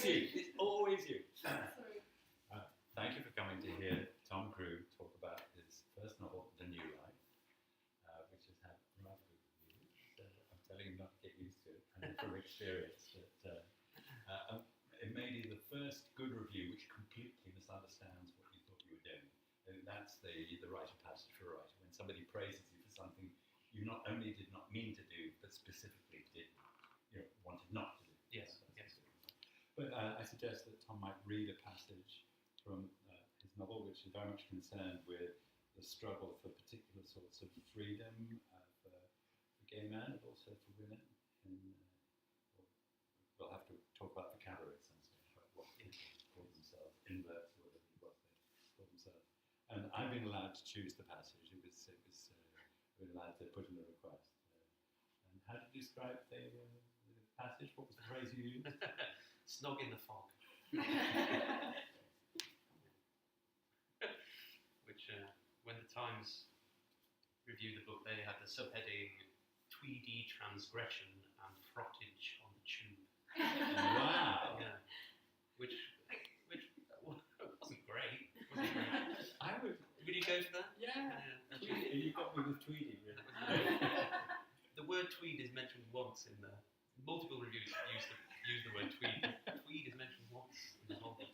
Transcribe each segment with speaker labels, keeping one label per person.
Speaker 1: always you. It's always you.
Speaker 2: Sorry.
Speaker 1: Thank you for coming to hear Tom Crewe talk about his first novel, The New Life, which has had rather good reviews. So I'm telling you not to get used to it. I know from experience that it may be the first good review which completely misunderstands what you thought you were doing. And that's the rite of passage for a writer. When somebody praises you for something you not only did not mean to do, but specifically wanted not to do.
Speaker 3: Yes, yes.
Speaker 1: But I suggest that Tom might read a passage from his novel, which is very much concerned with the struggle for particular sorts of freedom for gay men, but also for women. We'll have to talk about the cabaret at some stage, about what people call themselves, inverts, or whatever what they call themselves. And I've been allowed to choose the passage. I've been allowed to put in a request. And how did you describe the passage? What was the phrase you used?
Speaker 3: Snog in the fog. Which, when the Times reviewed the book, they had the subheading "Tweedy transgression and frottage on the tube."
Speaker 1: Wow!
Speaker 3: Yeah. Which wasn't great. Wasn't great.
Speaker 1: I would.
Speaker 3: Would you go for that?
Speaker 1: Yeah.
Speaker 3: Actually,
Speaker 1: You got me with Tweedy. Really.
Speaker 3: The word tweed is mentioned once in the multiple reviews. Use the word tweed. Tweed is mentioned once in the whole book.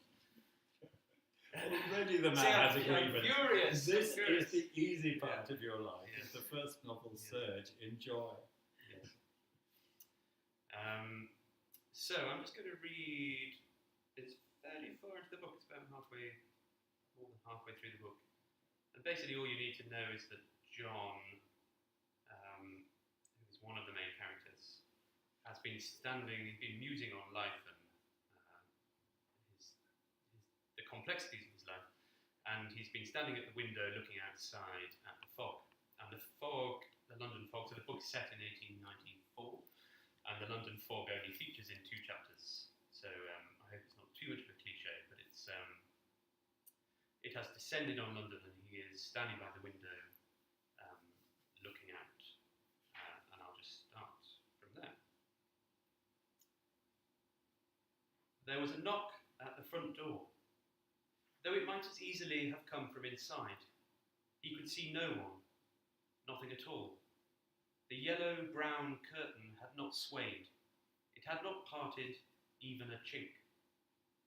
Speaker 1: Already the man has agreement.
Speaker 3: Furious.
Speaker 1: This
Speaker 3: furious.
Speaker 1: is the easy part of your life.
Speaker 3: Yes.
Speaker 1: It's the first novel
Speaker 3: Yes.
Speaker 1: surge. Enjoy.
Speaker 3: Yes. So I'm just going to read. It's fairly far into the book. It's about more than halfway through the book. And basically, all you need to know is that John, who is one of the main characters, has been he's been musing on life and the complexities of his life, and he's been standing at the window looking outside at the fog. And the fog, the London fog, so the book's set in 1894, and the London fog only features in 2 chapters. So I hope it's not too much of a cliche, but it has descended on London, and he is standing by the window looking out. And I'll just start from there. There was a knock at the front door. Though it might as easily have come from inside, he could see no one, nothing at all. The yellow-brown curtain had not swayed. It had not parted even a chink.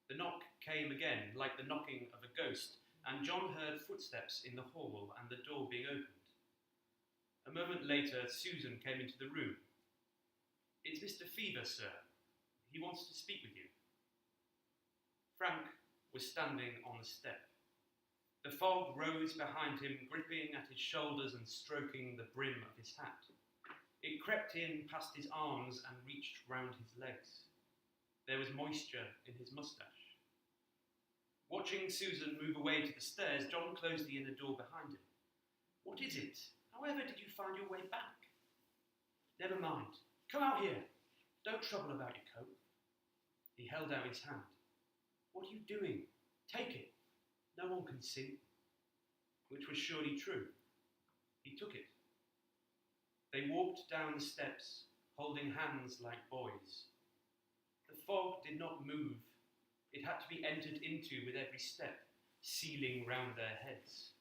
Speaker 3: The knock came again, like the knocking of a ghost, and John heard footsteps in the hall and the door being opened. A moment later, Susan came into the room. "It's Mr. Fever, sir. He wants to speak with you." Frank was standing on the step. The fog rose behind him, gripping at his shoulders and stroking the brim of his hat. It crept in past his arms and reached round his legs. There was moisture in his moustache. Watching Susan move away to the stairs, John closed the inner door behind him. "What is it? However did you find your way back?" "Never mind. Come out here. Don't trouble about your coat." He held out his hand. "What are you doing? Take it. No one can see." Which was surely true. He took it. They walked down the steps, holding hands like boys. The fog did not move. It had to be entered into with every step, sealing round their heads.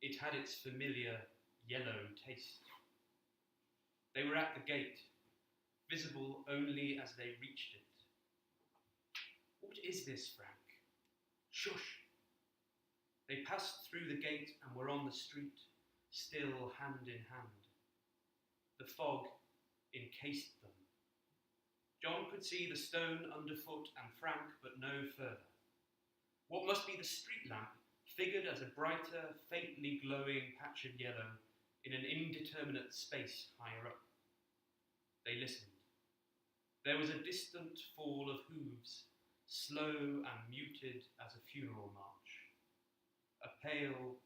Speaker 3: It had its familiar yellow taste. They were at the gate, visible only as they reached it. "What is this, Frank?" "Shush." They passed through the gate and were on the street, still hand in hand. The fog encased them. John could see the stone underfoot and Frank, but no further. What must be the street lamp figured as a brighter, faintly glowing patch of yellow in an indeterminate space higher up. They listened. There was a distant fall of hooves, slow and muted as a funeral march. A pale,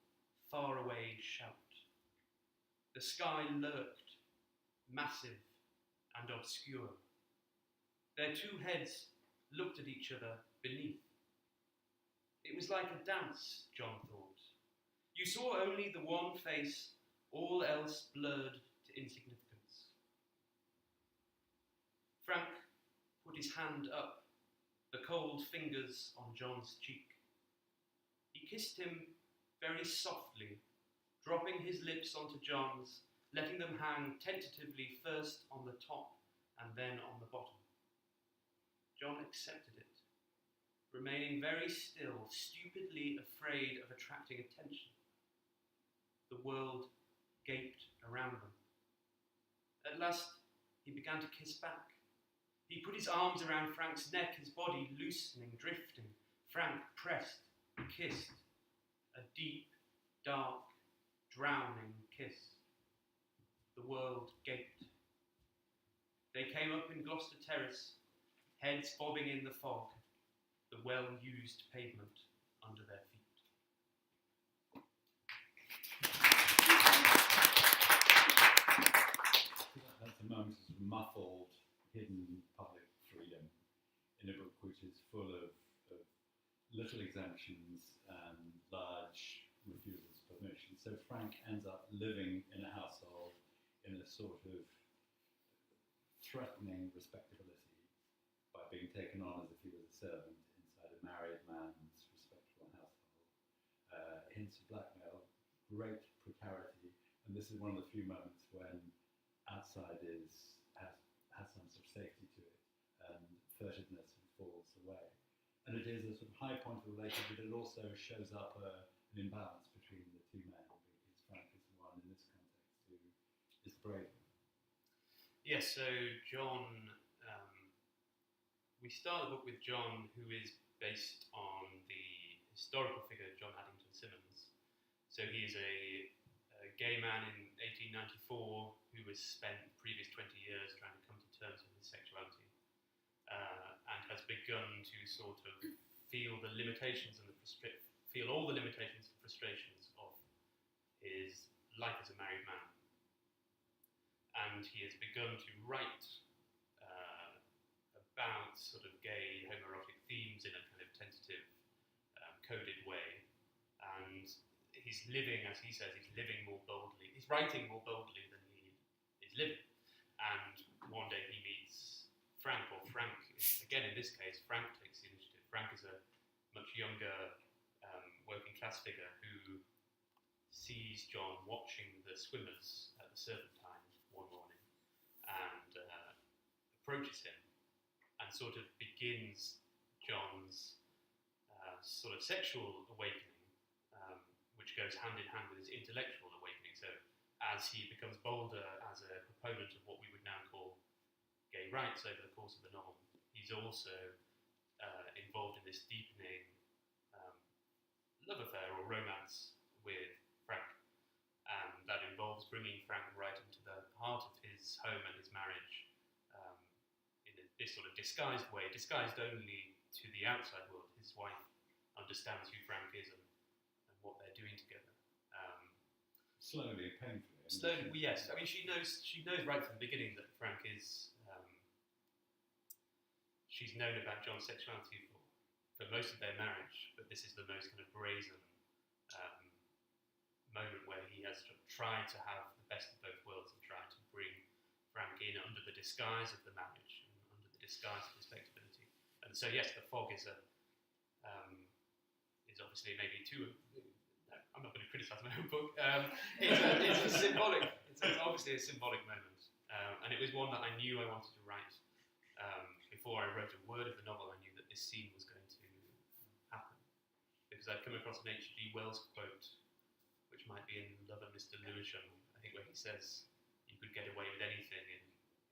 Speaker 3: faraway shout. The sky lurked, massive and obscure. Their 2 heads looked at each other beneath. It was like a dance, John thought. You saw only the one face, all else blurred to insignificance. Frank put his hand up. the cold fingers on John's cheek. He kissed him very softly, dropping his lips onto John's, letting them hang tentatively first on the top and then on the bottom. John accepted it, remaining very still, stupidly afraid of attracting attention. The world gaped around them. At last, he began to kiss back. He put his arms around Frank's neck, his body loosening, drifting. Frank pressed, kissed. A deep, dark, drowning kiss. The world gaped. They came up in Gloucester Terrace, heads bobbing in the fog, the well-used pavement under their feet.
Speaker 1: That's a moment of muffled, hidden public freedom in a book which is full of little exemptions and large refusals of permission. So Frank ends up living in a household in a sort of threatening respectability by being taken on as if he was a servant inside a married man's respectable household. Hints of blackmail, great precarity, and this is one of the few moments when outside has some sort of safety to it, and furtiveness falls away. And it is a sort of high point of the relationship, but it also shows up an imbalance between the two men, because Frank is the one in this context who is brave.
Speaker 3: Yes, so John, we start the book with John, who is based on the historical figure John Addington Symonds. So he is a gay man in 1894 who has spent the previous 20 years trying to come to terms with his sexuality, and has begun to sort of feel the limitations and feel all the limitations and frustrations of his life as a married man. And he has begun to write about sort of gay homoerotic themes in a kind of tentative, coded way. And he's living, as he says, he's living more boldly. He's writing more boldly than he is living. And one day he meets Frank, or Frank, again in this case, Frank takes the initiative. Frank is a much younger working class figure who sees John watching the swimmers at the Serpentine one morning and approaches him and sort of begins John's sort of sexual awakening, which goes hand in hand with his intellectual awakening. So as he becomes bolder as a proponent of what we would now call gay rights over the course of the novel, he's also involved in this deepening love affair or romance with Frank. And that involves bringing Frank right into the heart of his home and his marriage in this sort of disguised way, disguised only to the outside world. His wife understands who Frank is and what they're doing together.
Speaker 1: Slowly, painfully.
Speaker 3: Slowly, well, yes. I mean, she knows right from the beginning that Frank is. She's known about John's sexuality for most of their marriage, but this is the most kind of brazen moment where he has tried to have the best of both worlds and tried to bring Frank in under the disguise of the marriage and under the disguise of respectability. And so, yes, the fog is obviously maybe too. I'm not going to criticise my own book. It's a symbolic. It's obviously a symbolic moment, and it was one that I knew I wanted to write before I wrote a word of the novel. I knew that this scene was going to happen because I'd come across an H.G. Wells quote, which might be in Love and Mr. Lewisham, I think, where he says you could get away with anything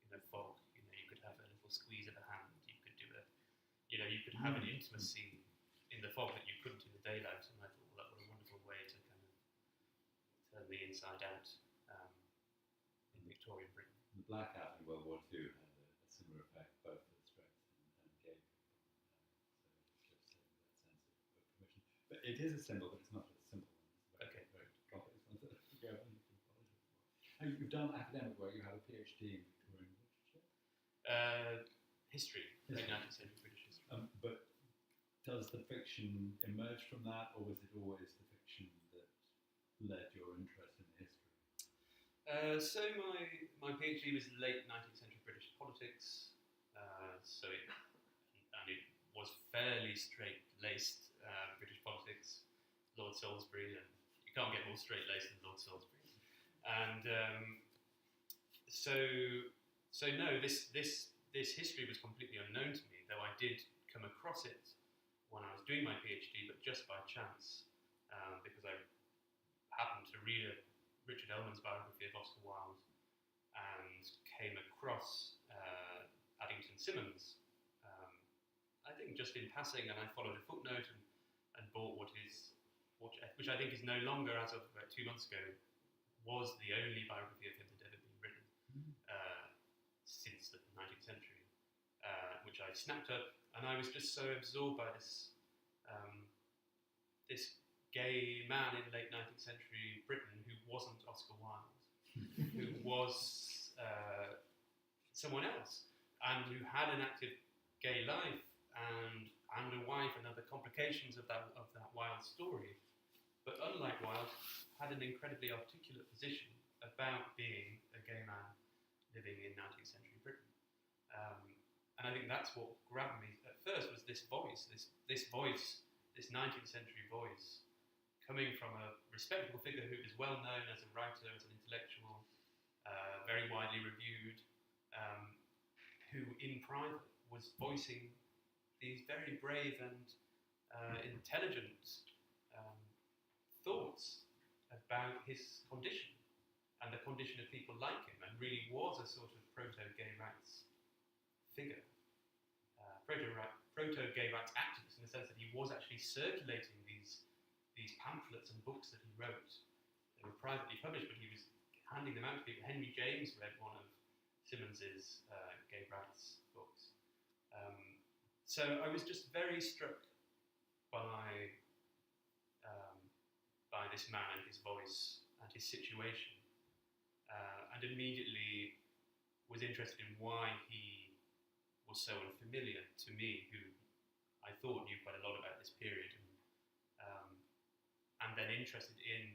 Speaker 3: in a fog. You know, you could have a little squeeze of a hand. You could do you could have an intimacy in the fog that you couldn't in the daylight. And I thought, well, that was a wonderful way to kind of turn the inside out in Victorian Britain.
Speaker 1: The blackout in World War II had a similar effect, both for the straight and gay people. So it's just that sense of permission. But it is a symbol, but it's not a simple one. It's a very complex one to go on. And you've done academic work. You have a PhD in Victorian literature.
Speaker 3: History, late 19th century British history.
Speaker 1: But does the fiction emerge from that, or was it always the fiction that led your interest in history?
Speaker 3: So my PhD was late 19th century British politics. And it was fairly straight-laced British politics, Lord Salisbury, and you can't get more straight-laced than Lord Salisbury. And so no, this history was completely unknown to me, though I did come across it when I was doing my PhD, but just by chance, because I happened to read Richard Ellman's biography of Oscar Wilde and came across Addington Symonds, I think just in passing, and I followed a footnote and bought which I think is no longer, as of about 2 months ago, was the only biography of him that had ever been written since the 19th century, which I snapped up, and I was just so absorbed by this gay man in late 19th century Britain who wasn't Oscar Wilde, who was someone else, and who had an active gay life and a wife and other complications of that Wilde story, but unlike Wilde, had an incredibly articulate position about being a gay man living in 19th century Britain. And I think that's what grabbed me at first, was this voice, this 19th century voice, coming from a respectable figure who is well known as a writer, as an intellectual, very widely reviewed, who in private was voicing these very brave and intelligent thoughts about his condition and the condition of people like him, and really was a sort of proto-gay rights figure, proto-gay rights activist, in the sense that he was actually circulating these pamphlets and books that he wrote. They were privately published, but he was handing them out to people. Henry James read one of Symonds's gay rights books. So I was just very struck by this man and his voice and his situation, and immediately was interested in why he was so unfamiliar to me, who I thought knew quite a lot about this period, and then interested in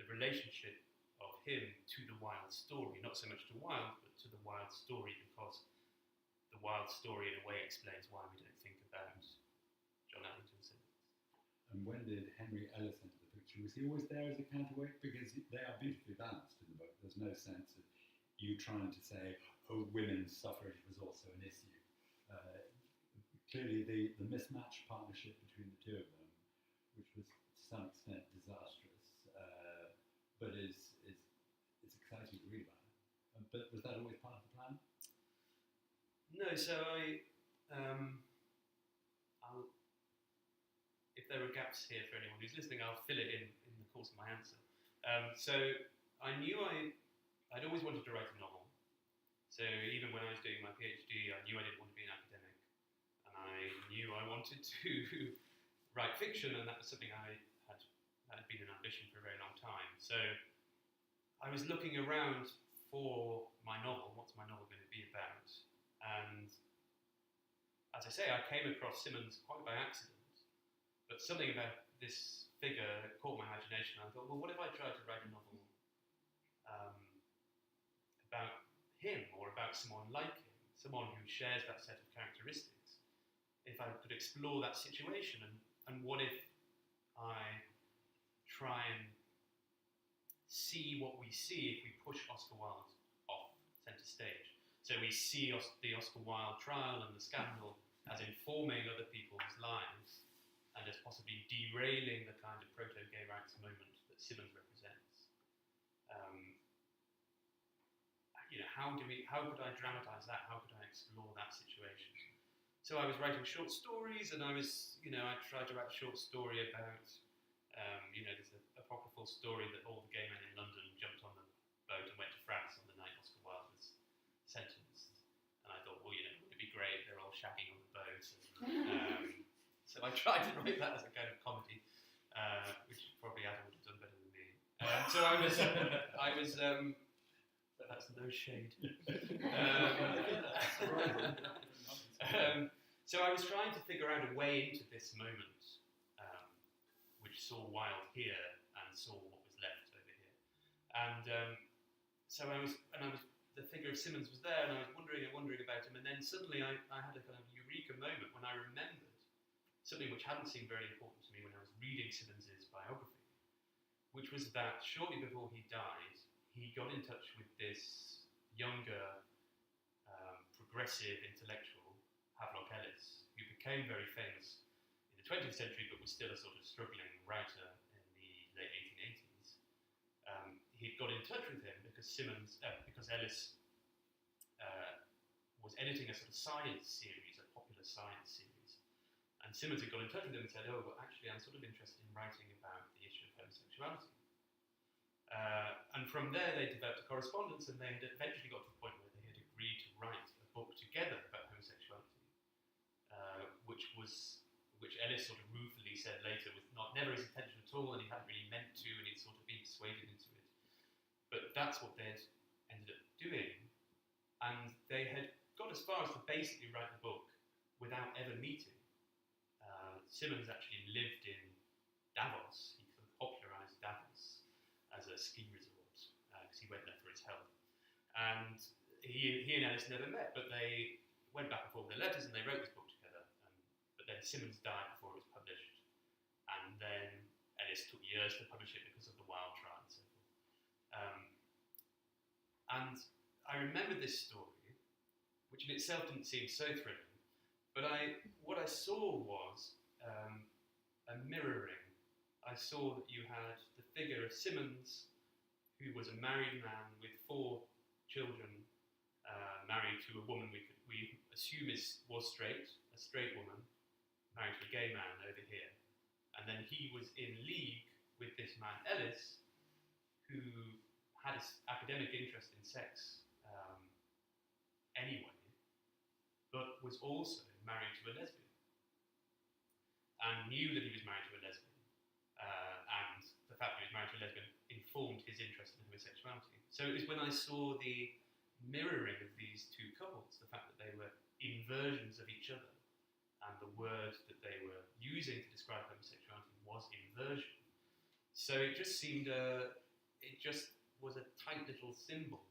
Speaker 3: the relationship of him to the Wilde story, not so much to Wilde, but to the Wilde story, because the Wilde story in a way explains why we don't think about John Addington Symonds.
Speaker 1: And when did Henry Ellis enter the picture? Was he always there as a counterweight? Because they are beautifully balanced in the book. There's no sense of you trying to say, oh, women's suffrage was also an issue. Clearly, the mismatched partnership between the two of them, which was to some extent disastrous, but it's exciting to read about. But was that always part of the plan?
Speaker 3: No, so I'll, if there are gaps here for anyone who's listening, I'll fill it in the course of my answer. So I knew I'd always wanted to write a novel. So even when I was doing my PhD, I knew I didn't want to be an academic, and I knew I wanted to write fiction, and that was something that had been an ambition for a very long time. So I was looking around for my novel. What's my novel going to be about? And as I say, I came across Symonds quite by accident, but something about this figure caught my imagination. I thought, well, what if I tried to write a novel about him, or about someone like him, someone who shares that set of characteristics? If I could explore that situation, and what if I try and see what we see if we push Oscar Wilde off centre stage? So we see the Oscar Wilde trial and the scandal as informing other people's lives, and as possibly derailing the kind of proto-gay rights moment that Symonds represents. How could I dramatise that? How could I explore that situation? So I was writing short stories, and I tried to write a short story about, there's an apocryphal story that all the gay men in London jumped on the boat and went to France on the night Oscar Wilde was sentenced. And I thought, well, it would be great, they're all shagging on the boat. And, so I tried to write that as a kind of comedy, which probably Adam would have done better than me. So I was but that's no shade. So I was trying to figure out a way into this moment, which saw Wilde here and saw what was left over here. And so the figure of Symonds was there, and I was wondering about him, and then suddenly I had a kind of eureka moment when I remembered something which hadn't seemed very important to me when I was reading Simmons's biography, which was that shortly before he died, he got in touch with this younger, progressive intellectual, Havelock Ellis, who became very famous in the 20th century but was still a sort of struggling writer in the late 1880s. He'd got in touch with him because Ellis was editing a sort of science series, a popular science series. And Simmons had got in touch with him and said, oh, well, actually, I'm sort of interested in writing about the issue of homosexuality. And from there, they developed a correspondence, and they had eventually got to the point where they had agreed to write a book together about homosexuality, which Ellis sort of ruefully said later was never his intention at all, and he hadn't really meant to, and he'd sort of been persuaded into it. But that's what they'd ended up doing, and they had got as far as to basically write the book without ever meeting. Simmons actually lived in Davos. He sort of popularised Davos as a ski resort because he went there for his health. And he and Ellis never met, but they went back and forth with their letters and they wrote this book together. But then Simmons died before it was published, and then Ellis took years to publish it because of the Wilde trial and so forth. And I remember this story, which in itself didn't seem so thrilling, but what I saw was a mirroring. I saw that you had the figure of Simmons, who was a married man with 4 children, married to a woman we assume was straight, a straight woman, married to a gay man over here. And then he was in league with this man Ellis, who had an academic interest in sex anyway, but was also married to a lesbian, and knew that he was married to a lesbian, and the fact that he was married to a lesbian informed his interest in homosexuality. So it was when I saw the mirroring of these two couples, the fact that they were inversions of each other, and the word that they were using to describe homosexuality was inversion. So it just seemed, it just was a tight little symbol,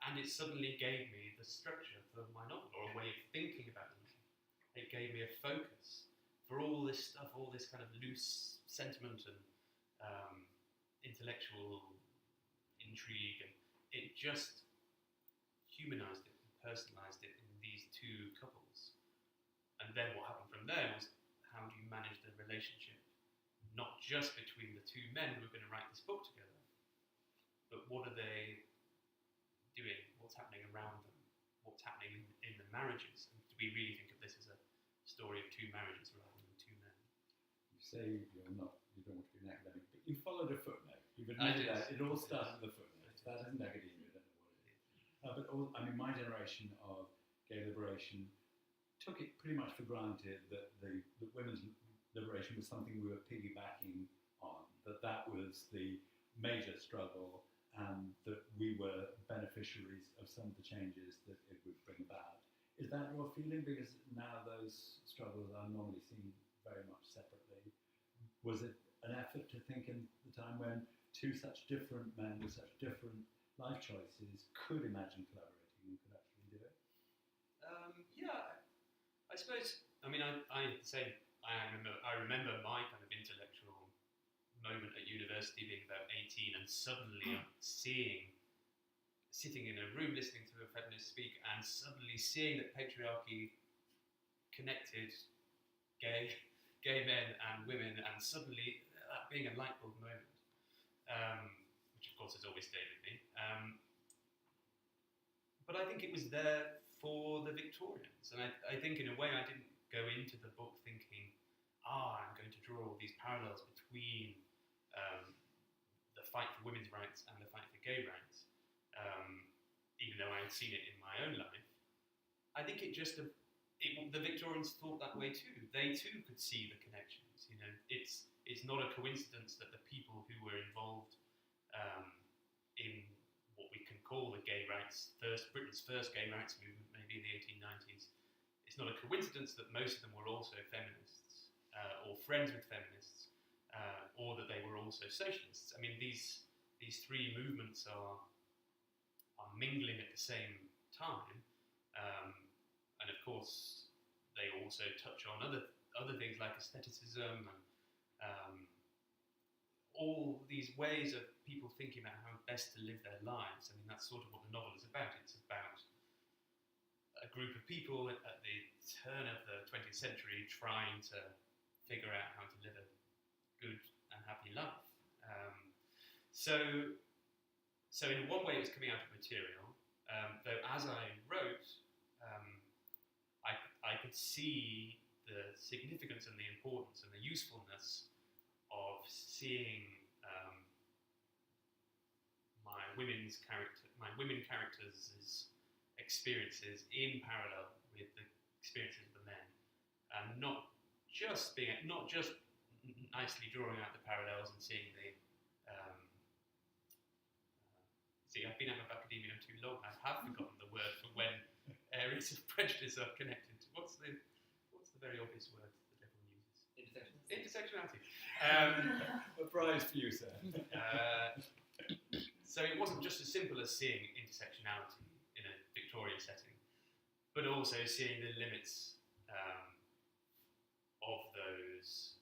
Speaker 3: and it suddenly gave me the structure for my novel, or a way of thinking about it. It gave me a focus for all this stuff, all this kind of loose sentiment and intellectual intrigue, and it just humanised it and personalised it in these two couples. And then what happened from there was, how do you manage the relationship, not just between the two men who are going to write this book together, but what are they doing, what's happening around them, what's happening in the marriages, and do we really think of this as a story of 2 marriages rather than 2 men?
Speaker 1: You say you don't want to be an academic, but you followed a footnote. You've admitted that it all started with a footnote. That isn't academia, I don't know what it is. My generation of gay liberation took it pretty much for granted that women's liberation was something we were piggybacking on, that was the major struggle, and that we were beneficiaries of some of the changes that it would bring about. Is that your feeling? Because now those struggles are normally seen very much separately. Was it an effort to think in the time when 2 such different men with such different life choices could imagine collaborating and could actually do it?
Speaker 3: Yeah, I suppose. I mean, I remember my kind of intellectual moment at university, being about 18, and suddenly sitting in a room listening to a feminist speak, and suddenly seeing that patriarchy connected gay men and women, and suddenly that being a light bulb moment, which of course has always stayed with me. But I think it was there for the Victorians, and I think in a way I didn't go into the book thinking, I'm going to draw all these parallels between the fight for women's rights and the fight for gay rights, even though I had seen it in my own life. I think the Victorians thought that way too. They too could see the connections. You know, it's not a coincidence that the people who were involved in what we can call the gay rights, Britain's first gay rights movement, maybe in the 1890s, it's not a coincidence that most of them were also feminists, or friends with feminists, or that they were also socialists. I mean, these 3 movements are mingling at the same time, And of course, they also touch on other things like aestheticism and all these ways of people thinking about how best to live their lives. I mean, that's sort of what the novel is about. It's about a group of people at the turn of the 20th century trying to figure out how to live a good and happy life. So in one way, it was coming out of material. Though as I wrote, I could see the significance and the importance and the usefulness of seeing my women characters' experiences in parallel with the experiences of the men, and not just nicely drawing out the parallels and seeing the. I've been out of academia too long. I have forgotten the word for when areas of prejudice are connected. What's the very obvious word that everyone uses? Intersectionality.
Speaker 1: A prize for you, sir.
Speaker 3: So it wasn't just as simple as seeing intersectionality in a Victorian setting, but also seeing the limits of those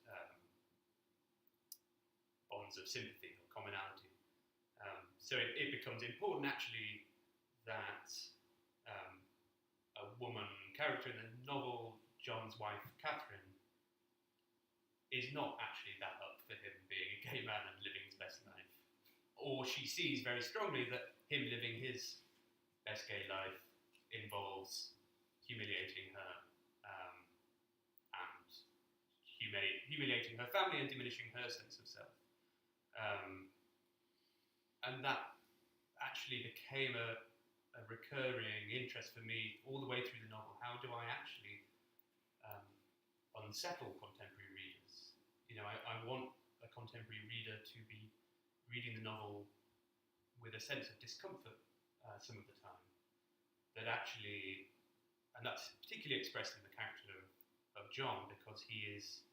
Speaker 3: bonds of sympathy or commonality. So it becomes important actually that a woman character in the novel, John's wife, Catherine, is not actually that up for him being a gay man and living his best life. Or she sees very strongly that him living his best gay life involves humiliating her and humiliating her family and diminishing her sense of self. And that actually became a recurring interest for me all the way through the novel. How do I actually unsettle contemporary readers? You know, I want a contemporary reader to be reading the novel with a sense of discomfort some of the time. That actually, and that's particularly expressed in the character of John, because he is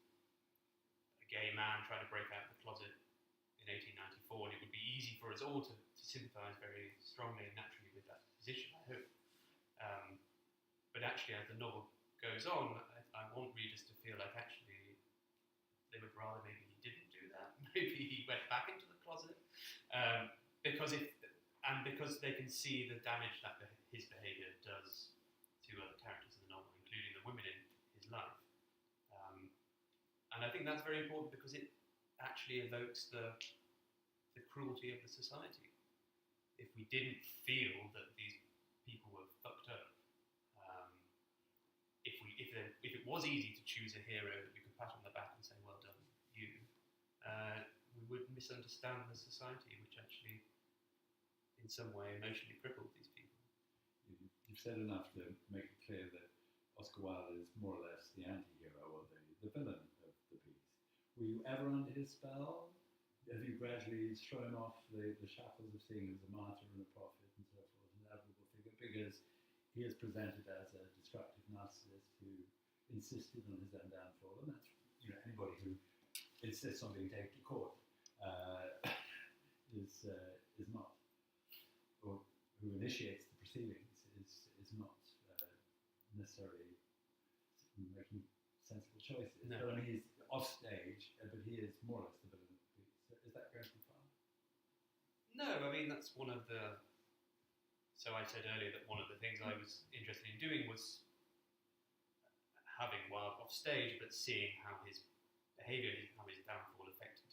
Speaker 3: a gay man trying to break out of the closet in 1894, and it would be easy for us all to sympathise very strongly and naturally with that position, I hope. But actually, as the novel goes on, I want readers to feel like actually they would rather maybe he didn't do that, maybe he went back into the closet, because they can see the damage that his behaviour does to other characters in the novel, including the women in his life. And I think that's very important because it actually evokes the cruelty of the society. If we didn't feel that these people were fucked up, if it was easy to choose a hero that we could pat on the back and say, well done, you, we would misunderstand the society, which actually, in some way, emotionally crippled these people.
Speaker 1: You've said enough to make it clear that Oscar Wilde is more or less the anti-hero or the villain of the piece. Were you ever under his spell? Have you gradually thrown off the shackles of seeing him as a martyr and a prophet and so forth, an admirable figure, because he is presented as a destructive narcissist who insisted on his own downfall, and that's, you know, anybody who insists on being taken to court is not, or who initiates the proceedings is not necessarily making sensible choices.
Speaker 3: No.
Speaker 1: But I mean, he's off stage, but he is more or less the villain of the piece. So is that going too far?
Speaker 3: No, I mean, that's one of the... So I said earlier that one of the things I was interested in doing was having Wilde off stage, but seeing how his behaviour, how his downfall affected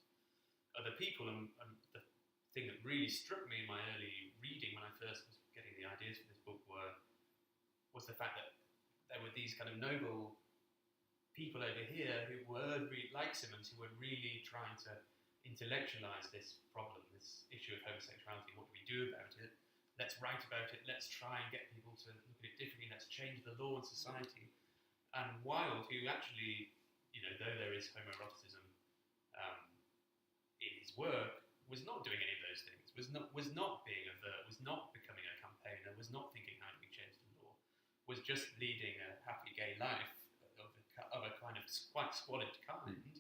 Speaker 3: other people. And the thing that really struck me in my early reading when I first was getting the ideas for this book was the fact that there were these kind of noble people over here who were like Simmons, who were really trying to intellectualise this problem, this issue of homosexuality. What do we do about it? Let's write about it. Let's try and get people to look at it differently. Let's change the law and society. And Wilde, who actually, you know, though there is homoeroticism in his work, was not doing any of those things. Was not being overt. Was not becoming a campaigner. Was not thinking how do we change the law. Was just leading a happy gay life of a kind of quite squalid kind,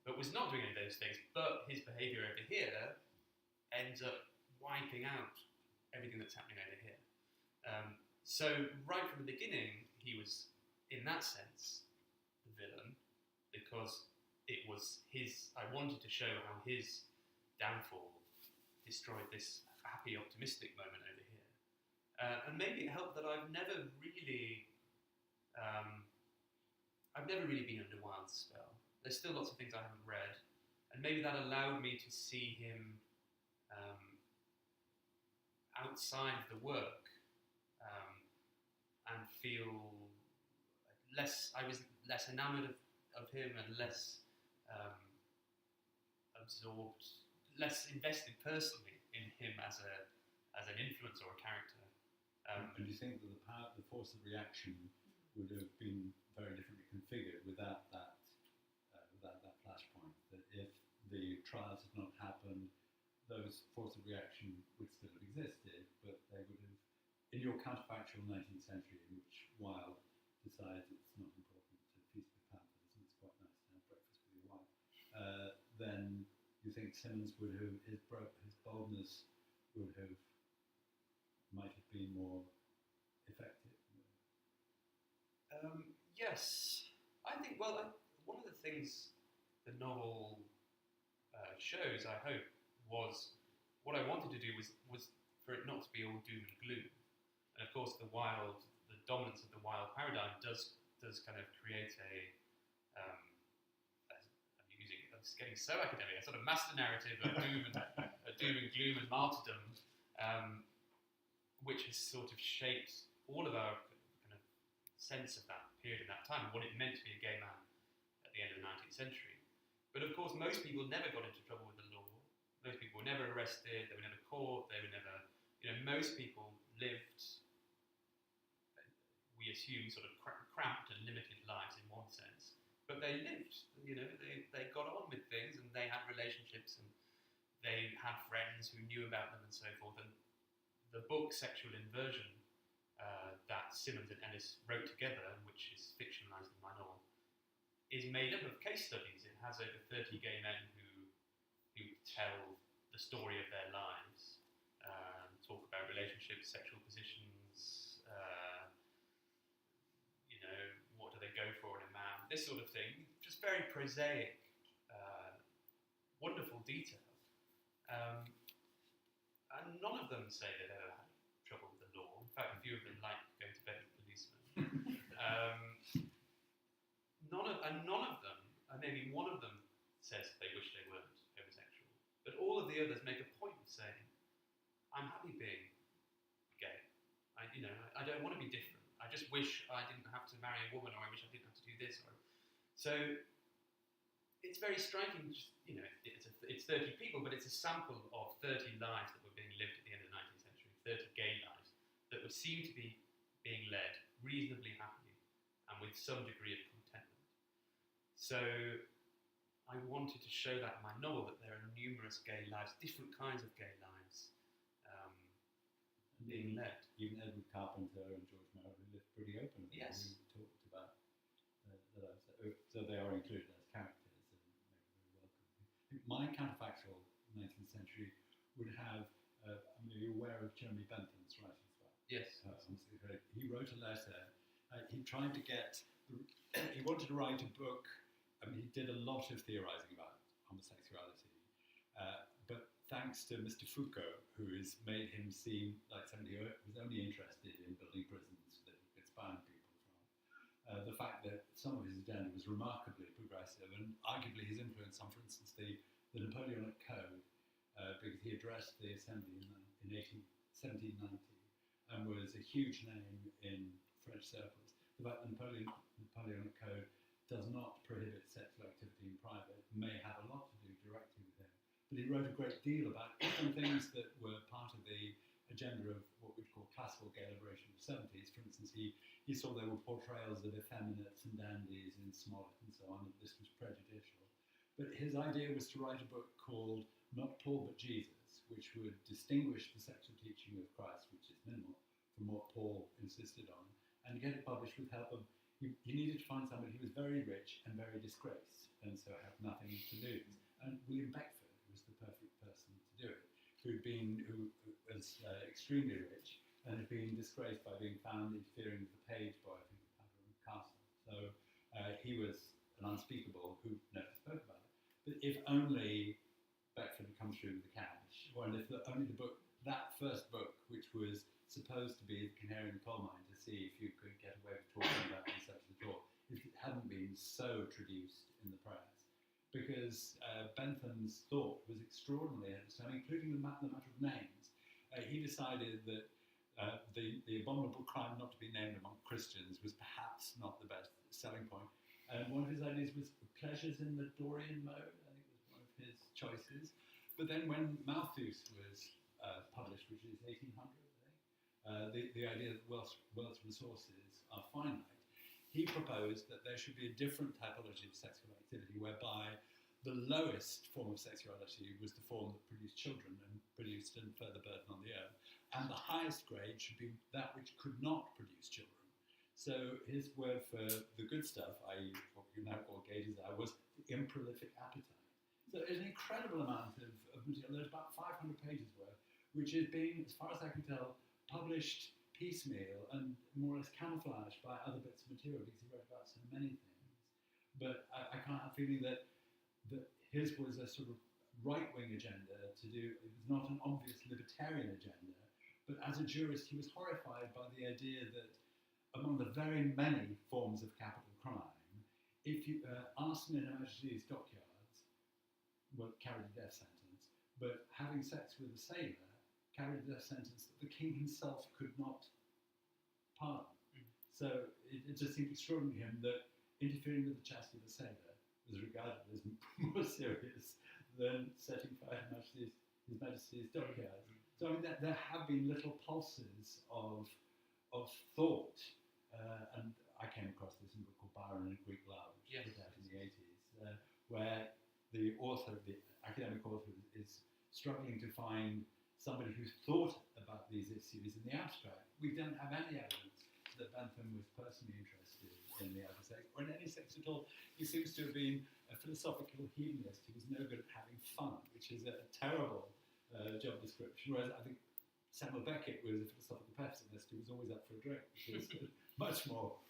Speaker 3: but was not doing any of those things. But his behaviour over here ends up wiping out everything that's happening over here. So right from the beginning, he was, in that sense, the villain, because it was his. I wanted to show how his downfall destroyed this happy, optimistic moment over here, and maybe it helped that I've never really been under Wilde's spell. There's still lots of things I haven't read, and maybe that allowed me to see him outside of the work and feel less. I was less enamoured of him and less absorbed, less invested personally in him as an influence or a character.
Speaker 1: And do you think that the force of reaction would have been very differently configured without that flashpoint? That if the trials had not happened, those force of reaction would still have existed, but they would have, in your counterfactual 19th century, in which Wilde decides it's not important to feast with panthers and it's quite nice to have breakfast with your wife, then you think Symonds would have, his boldness might have been more effective?
Speaker 3: Yes, I think. Well, one of the things the novel shows, I hope, was what I wanted to do was for it not to be all doom and gloom. And of course, the dominance of the Wilde paradigm does kind of create it's getting so academic, a sort of master narrative of doom and gloom and martyrdom, which has sort of shaped all of our kind of sense of that period in that time, what it meant to be a gay man at the end of the 19th century. But of course, most people never got into trouble with the law. Most people were never arrested, they were never caught, they were never, most people lived, we assume, sort of cramped and limited lives in one sense. But they lived, they got on with things and they had relationships and they had friends who knew about them and so forth. And the book Sexual Inversion that Symonds and Ennis wrote together, which is fictionalised in my novel, is made up of case studies. It has over 30 gay men who tell the story of their lives, talk about relationships, sexual positions, what do they go for in a man, this sort of thing. Just very prosaic, wonderful detail. And none of them say they've ever had trouble with the law. In fact, a few of them like going to bed with policemen. None of them, and maybe one of them, says they wish they weren't homosexual. But all of the others make a point of saying, I'm happy being gay. I don't want to be different. I just wish I didn't have to marry a woman, or I wish I didn't have to do this. So it's very striking. It's 30 people, but it's a sample of 30 lives that were being lived at the end of the 19th century, 30 gay lives that would seem to be being led reasonably happily and with some degree of contentment. So I wanted to show that in my novel, that there are numerous gay lives, different kinds of gay lives being led.
Speaker 1: Even Edward Carpenter and George Merrill lived pretty openly.
Speaker 3: Yes.
Speaker 1: We talked about so they are included as characters and they're very welcome. My counterfactual 19th century would have, you're aware of Jeremy Bentham's writing style?
Speaker 3: Yes.
Speaker 1: He wrote a letter. He tried to he wanted to write a book. He did a lot of theorising about homosexuality, but thanks to Mr. Foucault, who has made him seem like somebody who was only interested in building prisons that he could spy on people from, the fact that some of his agenda was remarkably progressive, and arguably his influence on, for instance, the Napoleonic Code, because he addressed the Assembly in 1790 and was a huge name in French circles. The fact that the Napoleonic Code does not prohibit sexual activity in private may have a lot to do directly with him. But he wrote a great deal about even things that were part of the agenda of what we'd call classical gay liberation of the 70s. For instance, he saw there were portrayals of effeminates and dandies in Smollett and so on, and this was prejudicial. But his idea was to write a book called Not Paul But Jesus, which would distinguish the sexual teaching of Christ, which is minimal, from what Paul insisted on, and get it published with help of. He needed to find somebody who was very rich and very disgraced, and so had nothing to lose. And William Beckford was the perfect person to do it, who was extremely rich and had been disgraced by being found interfering with the page boy from the castle. So he was an unspeakable who never spoke about it. But if only Beckford had come through with the cash, or if only the book, that first book, which was supposed to be the canary in the coal mine to see if you could get away with talking about homosexuals at all, if it hadn't been so traduced in the press. Because Bentham's thought was extraordinarily interesting, including the matter of names. He decided that the abominable crime not to be named among Christians was perhaps not the best selling point. And one of his ideas was pleasures in the Dorian mode, I think was one of his choices. But then when Malthus was published, which is 1800, I think, the idea that wealth's resources are finite, he proposed that there should be a different typology of sexual activity whereby the lowest form of sexuality was the form that produced children and produced a further burden on the earth, and the highest grade should be that which could not produce children. So his word for the good stuff, i.e. what you now call gay desire, was the improlific appetite. So it's an incredible amount of material. There's about 500 pages worth, which is being, as far as I can tell, published piecemeal and more or less camouflaged by other bits of material because he wrote about so many things. But I can't have a feeling that his was a sort of right-wing agenda to do, it was not an obvious libertarian agenda, but as a jurist he was horrified by the idea that among the very many forms of capital crime, if you arson in Her Majesty's dockyards, well, carried a death sentence, but having sex with a sailor carried a death sentence that the king himself could not pardon. So it just seemed extraordinary to him that interfering with the chastity of a sailor was regarded as more serious than setting fire to His Majesty's dockyards. So I mean, there have been little pulses of thought, and I came across this in a book called Byron and Greek Love, which was put out in the 80s, where the author, the academic author, is struggling to find somebody who thought about these issues in the abstract. We don't have any evidence that Bentham was personally interested in the other sex, or in any sex at all. He seems to have been a philosophical hedonist who was no good at having fun, which is a terrible job description, whereas I think Samuel Beckett was a philosophical pessimist who was always up for a drink, which is much more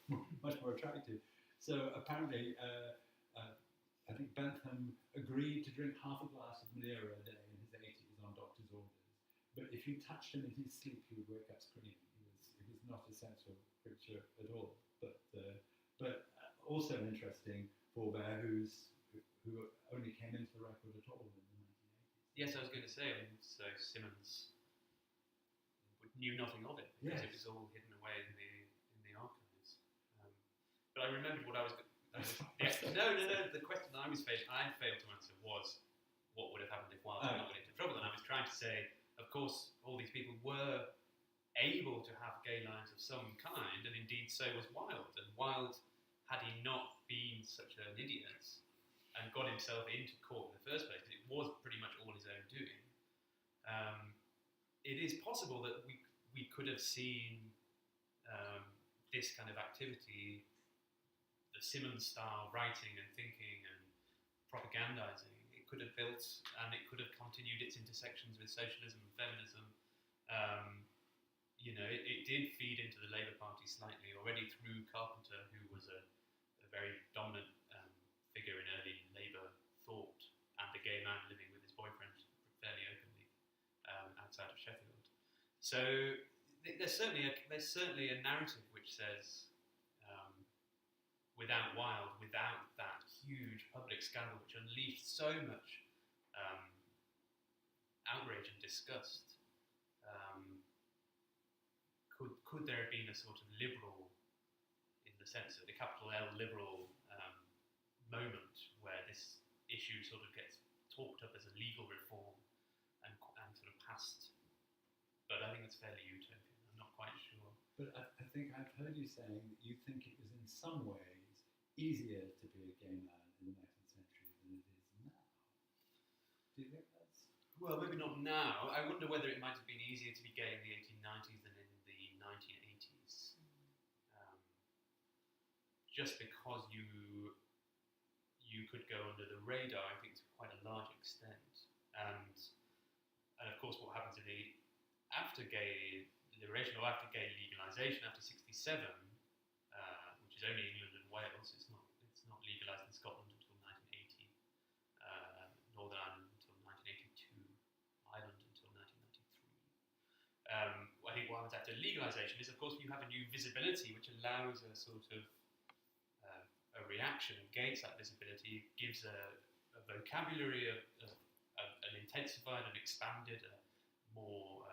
Speaker 1: attractive. So apparently, I think Bentham agreed to drink half a glass of Madeira a day in his 80s on doctor's orders. But if you touched him in his sleep, he would wake up screaming. He was not a sensual creature at all. But also an interesting forebear who only came into the record at all in the 1980s.
Speaker 3: Yes, I was going to say, so Symonds knew nothing of it because it was all hidden away in the archives. But I remembered what I was. No. The question that I failed to answer was what would have happened if Wilde had not got into trouble, and I was trying to say, of course, all these people were able to have gay lives of some kind, and indeed so was Wilde. And Wilde, had he not been such an idiot and got himself into court in the first place, it was pretty much all his own doing. It is possible that we could have seen this kind of activity, the Symonds style writing and thinking and propagandizing. It could have built and it could have continued its intersections with socialism and feminism. It did feed into the Labour Party slightly already through Carpenter, who was a very dominant figure in early Labour thought, and a gay man living with his boyfriend fairly openly outside of Sheffield. So there's certainly a narrative which says, without Wilde, without that huge public scandal which unleashed so much outrage and disgust, could there have been a sort of liberal, in the sense of the capital L liberal moment where this issue sort of gets talked up as a legal reform and sort of passed? But I think it's fairly utopian. I'm not quite sure.
Speaker 1: But I think I've heard you saying that you think it was in some ways easier to be a gay man in the 19th century than it is now. Do you think that's...
Speaker 3: Well, maybe not now. I wonder whether it might have been easier to be gay in the 1890s than in the 1980s. Just because you could go under the radar, I think, to quite a large extent. And of course, what happens in the after gay liberation or after gay legalisation after '67, which is only England and Wales. It's not legalised in Scotland until 1980, Northern Ireland until 1982, Ireland until 1993. I think what happens after legalisation is, of course, you have a new visibility, which allows a sort of a reaction against that visibility. It gives a vocabulary an intensified and expanded, more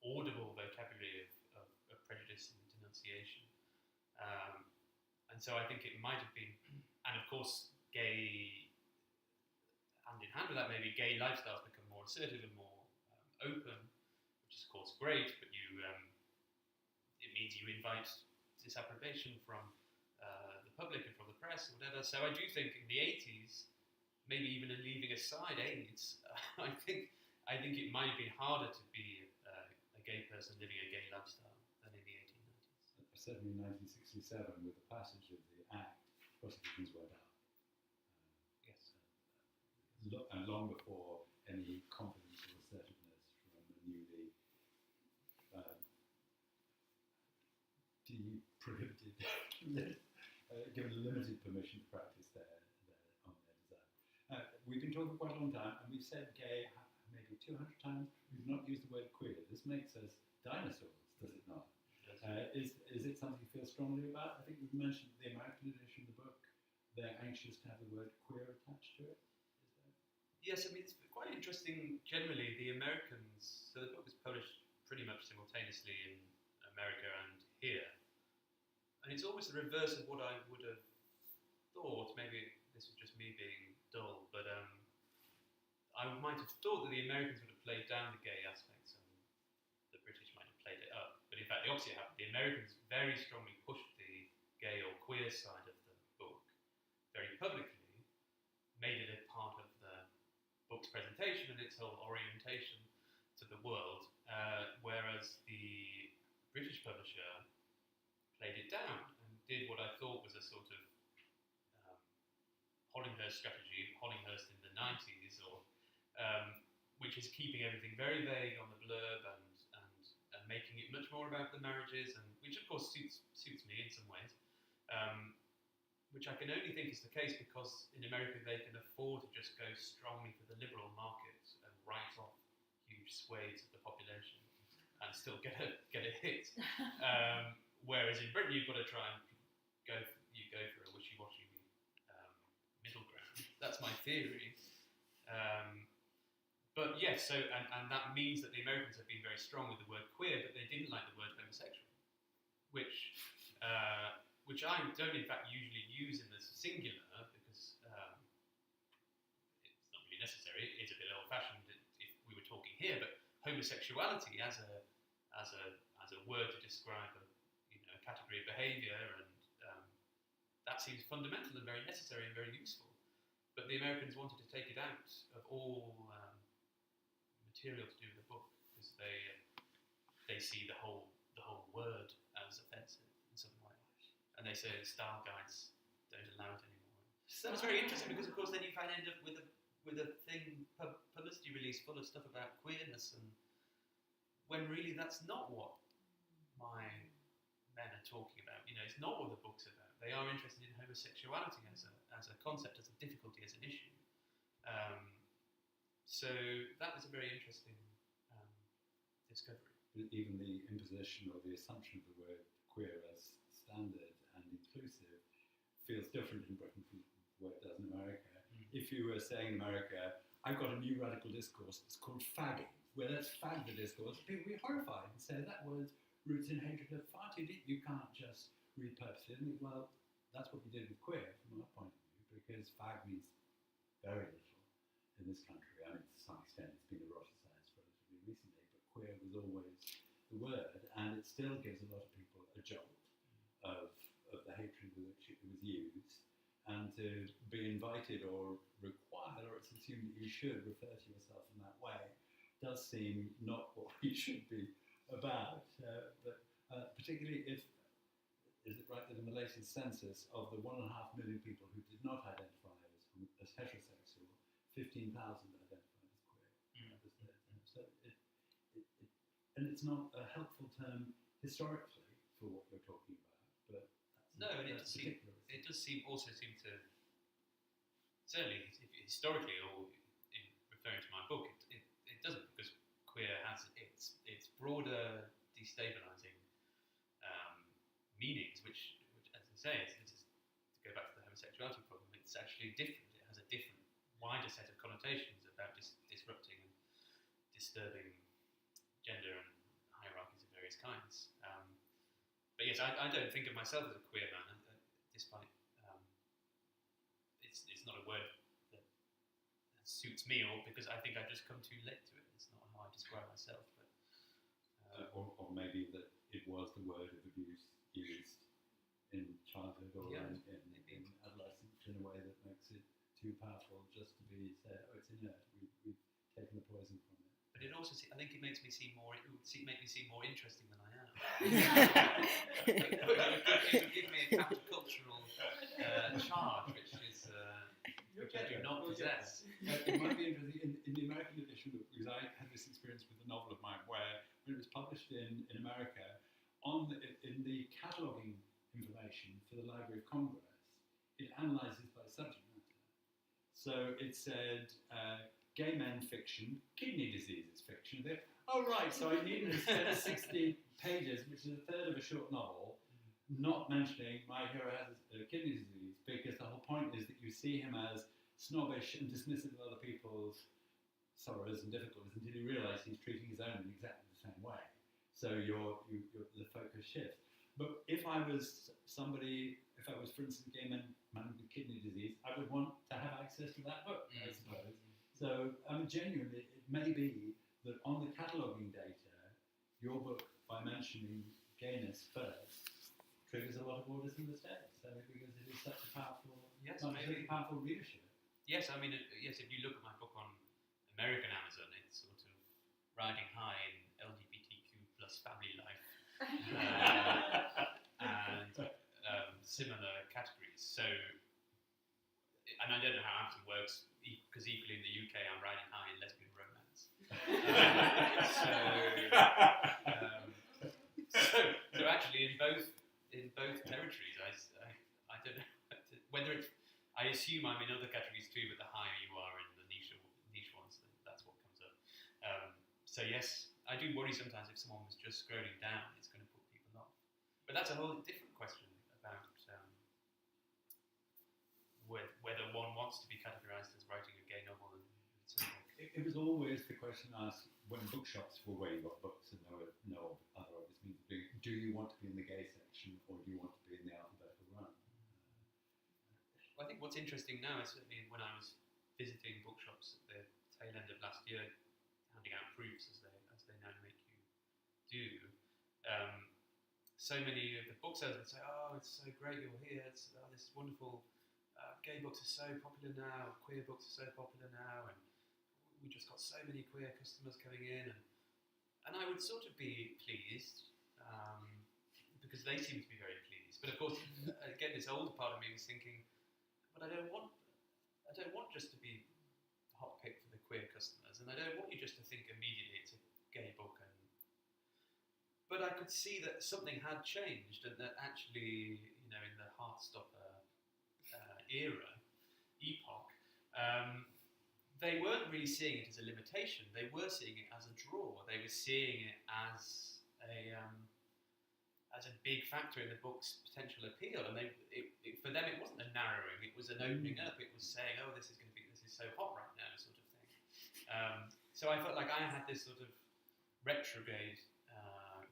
Speaker 3: audible vocabulary of prejudice and denunciation. And so I think it might have been, and of course, hand in hand with that, maybe gay lifestyles become more assertive and more open, which is of course great, but it means you invite disapprobation from the public and from the press and whatever. So I do think in the 80s, maybe even in leaving aside AIDS, I think it might have been harder to be a gay person living a gay lifestyle than in the 1890s.
Speaker 1: Certainly in 1967, with the passage of the Act, prosecutions went up.
Speaker 3: Yes.
Speaker 1: And long before any confidence or assertiveness from the newly prohibited, given limited permission to practice on their desire. We've been talking quite a long time, and we've said gay maybe 200 times. We've not used the word queer. This makes us dinosaurs, does it not? Is it something you feel strongly about? I think we've mentioned the American edition of the book. They're anxious to have the word queer attached to it. Is that?
Speaker 3: Yes, I mean, it's quite interesting. Generally, the Americans, so the book was published pretty much simultaneously in America and here. And it's almost the reverse of what I would have thought. Maybe this was just me being dull, but I might have thought that the Americans would have played down the gay aspects and the British might have played it up. But in fact, the opposite happened. The Americans very strongly pushed the gay or queer side of the book very publicly, made it a part of the book's presentation and its whole orientation to the world, whereas the British publisher played it down and did what I thought was a sort of Hollinghurst strategy, Hollinghurst in the 90s, or which is keeping everything very vague on the blurb and making it much more about the marriages, and which of course suits me in some ways, which I can only think is the case because in America they can afford to just go strongly for the liberal market and write off huge swathes of the population and still get a hit. Whereas in Britain you've got to try and go for a wishy-washy middle ground. That's my theory. But yes, so and that means that the Americans have been very strong with the word queer, but they didn't like the word homosexual, which I don't in fact usually use in the singular because it's not really necessary. It's a bit old-fashioned if we were talking here, but homosexuality as a word to describe a category of behaviour, and that seems fundamental and very necessary and very useful. But the Americans wanted to take it out of all material to do with the book because they see the whole word as offensive in some way, and they say style guides don't allow it anymore. So it's very interesting because of course then you can end up with a thing publicity release full of stuff about queerness, and when really that's not what my men are talking about. It's not what the book's about. They are interested in homosexuality as a concept, as a difficulty, as an issue. So that was a very interesting discovery.
Speaker 1: But even the imposition or the assumption of the word queer as standard and inclusive feels different in Britain from what it does in America. If you were saying in America, I've got a new radical discourse, it's called fagging, where let's fag the discourse, people would be horrified and say that word's roots in hatred of far too deep. You can't just repurpose it. Well, that's what we did with queer from our point of view, because fag means very little in this country. I mean, to some extent it's been eroticised relatively recently, but queer was always the word, and it still gives a lot of people a jolt of the hatred with which it was used, and to be invited or required, or it's assumed that you should refer to yourself in that way, does seem not what we should be about, but particularly if, is it right that in the latest census, of the 1.5 million people who did not identify as heterosexual, 15,000 identified as queer. So and it's not a helpful term historically for what you're talking about, but that's
Speaker 3: it does also seem to, certainly historically, or in referring to my book, it doesn't, because queer has its broader destabilising meanings, which as I say, it's to go back to the homosexuality problem, it's actually different. It has a different, wider set of connotations about disrupting and disturbing gender and hierarchies of various kinds. But yes, I don't think of myself as a queer man, despite it's not a word that suits me, or because I think I've just come too late to it. It's not how I describe myself. But
Speaker 1: or maybe that it was the word of abuse used in childhood or in adolescence in a way that makes it too powerful just to be said, oh, it's inert. We've taken the poison from it.
Speaker 3: But it also, I think it makes me seem more. It would make me seem more interesting than I am. It would give me a countercultural charge, which I do not possess.
Speaker 1: It might be interesting in the American edition, because I had this experience with a novel of mine where, when it was published in America, in the cataloguing information for the Library of Congress, it analyses by subject matter. So it said gay men fiction, kidney diseases fiction. Oh right, so I needed to spend 60 pages, which is a third of a short novel, not mentioning my hero has kidney disease, because the whole point is that you see him as snobbish and dismissive of other people's sorrows and difficulties until you realise he's treating his own in exactly the same way. So the focus shifts. But if I was, for instance, a gay man with kidney disease, I would want to have access to that book, I suppose. So, genuinely, it may be that on the cataloguing data, your book, by mentioning gayness first, triggers a lot of orders in the States. So, because it is such a powerful, powerful readership.
Speaker 3: Yes, if you look at my book on American Amazon, it's sort of riding high in LGBTQ plus family life and similar categories. So, and I don't know how Amazon works, because equally in the UK I'm riding high in lesbian romance. So actually in both territories, I don't know whether it's. I assume I'm in other categories too, but the higher you are in the niche ones, that's what comes up. So yes, I do worry sometimes if someone was just scrolling down, it's going to put people off. But that's a whole different question about whether one wants to be categorised as writing a gay novel.
Speaker 1: It was always the question asked when bookshops were where you got books and there were no other obvious means of doing it. Do you want to be in the gay section or do you want to be in the alphabetical run?
Speaker 3: Well, I think what's interesting now is certainly when I was visiting bookshops at the tail end of last year, handing out proofs as they now make you do. So many of the booksellers would say, "Oh, it's so great you're here. It's this wonderful. Gay books are so popular now. Queer books are so popular now, and we just got so many queer customers coming in." And I would sort of be pleased because they seem to be very pleased. But of course, again, this older part of me was thinking, but I don't want just to be hot pick for the queer customers, and I don't want you just to think immediately it's a gay book. But I could see that something had changed, and that actually, in the Heartstopper epoch, they weren't really seeing it as a limitation. They were seeing it as a draw. They were seeing it as a big factor in the book's potential appeal. And for them, it wasn't a narrowing. It was an opening up. It was saying, "Oh, this is so hot right now," sort of thing. So I felt like I had this sort of retrograde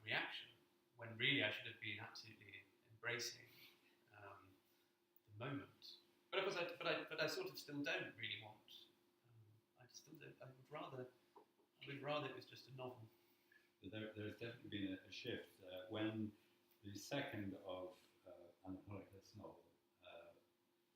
Speaker 3: reaction when really I should have been absolutely embracing the moment. But of course, I sort of still don't really want. I would rather it was just a novel.
Speaker 1: There's definitely been a shift when the second of Anna Holliker's novel,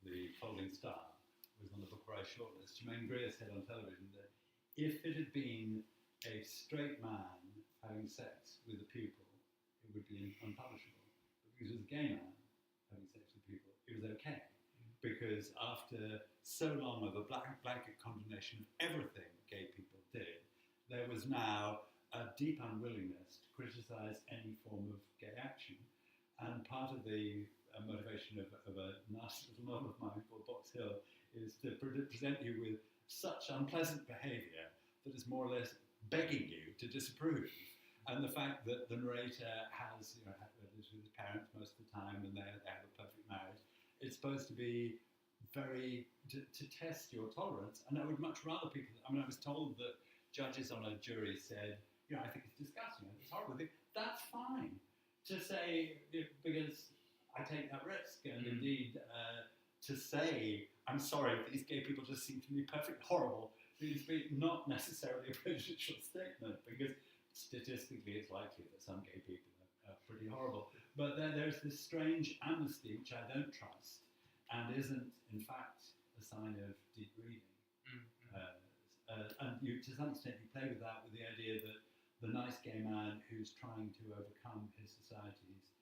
Speaker 1: The Folding Star, was on the Book Prize shortlist. Germaine Greer said on television that if it had been a straight man having sex with a pupil, it would be unpublishable. But because it was a gay man having sex with people, it was okay. Because after so long of a blanket condemnation of everything gay people did, there was now a deep unwillingness to criticise any form of gay action. And part of the motivation of a nice little novel of mine called Box Hill is to present you with such unpleasant behaviour that is more or less begging you to disapprove. And the fact that the narrator has, lives with his parents most of the time and they have a perfect marriage, it's supposed to be to test your tolerance. And I would much rather people, I was told that judges on a jury said, I think it's disgusting, it's horrible. That's fine to say, because I take that risk. And indeed, to say, I'm sorry, these gay people just seem to me perfectly horrible, seems to be not necessarily a prejudicial statement, because statistically it's likely that some gay people are pretty horrible. But there's this strange amnesty which I don't trust, and isn't, in fact, a sign of deep reading. And you, to some extent, you play with that, with the idea that the nice gay man who's trying to overcome his society's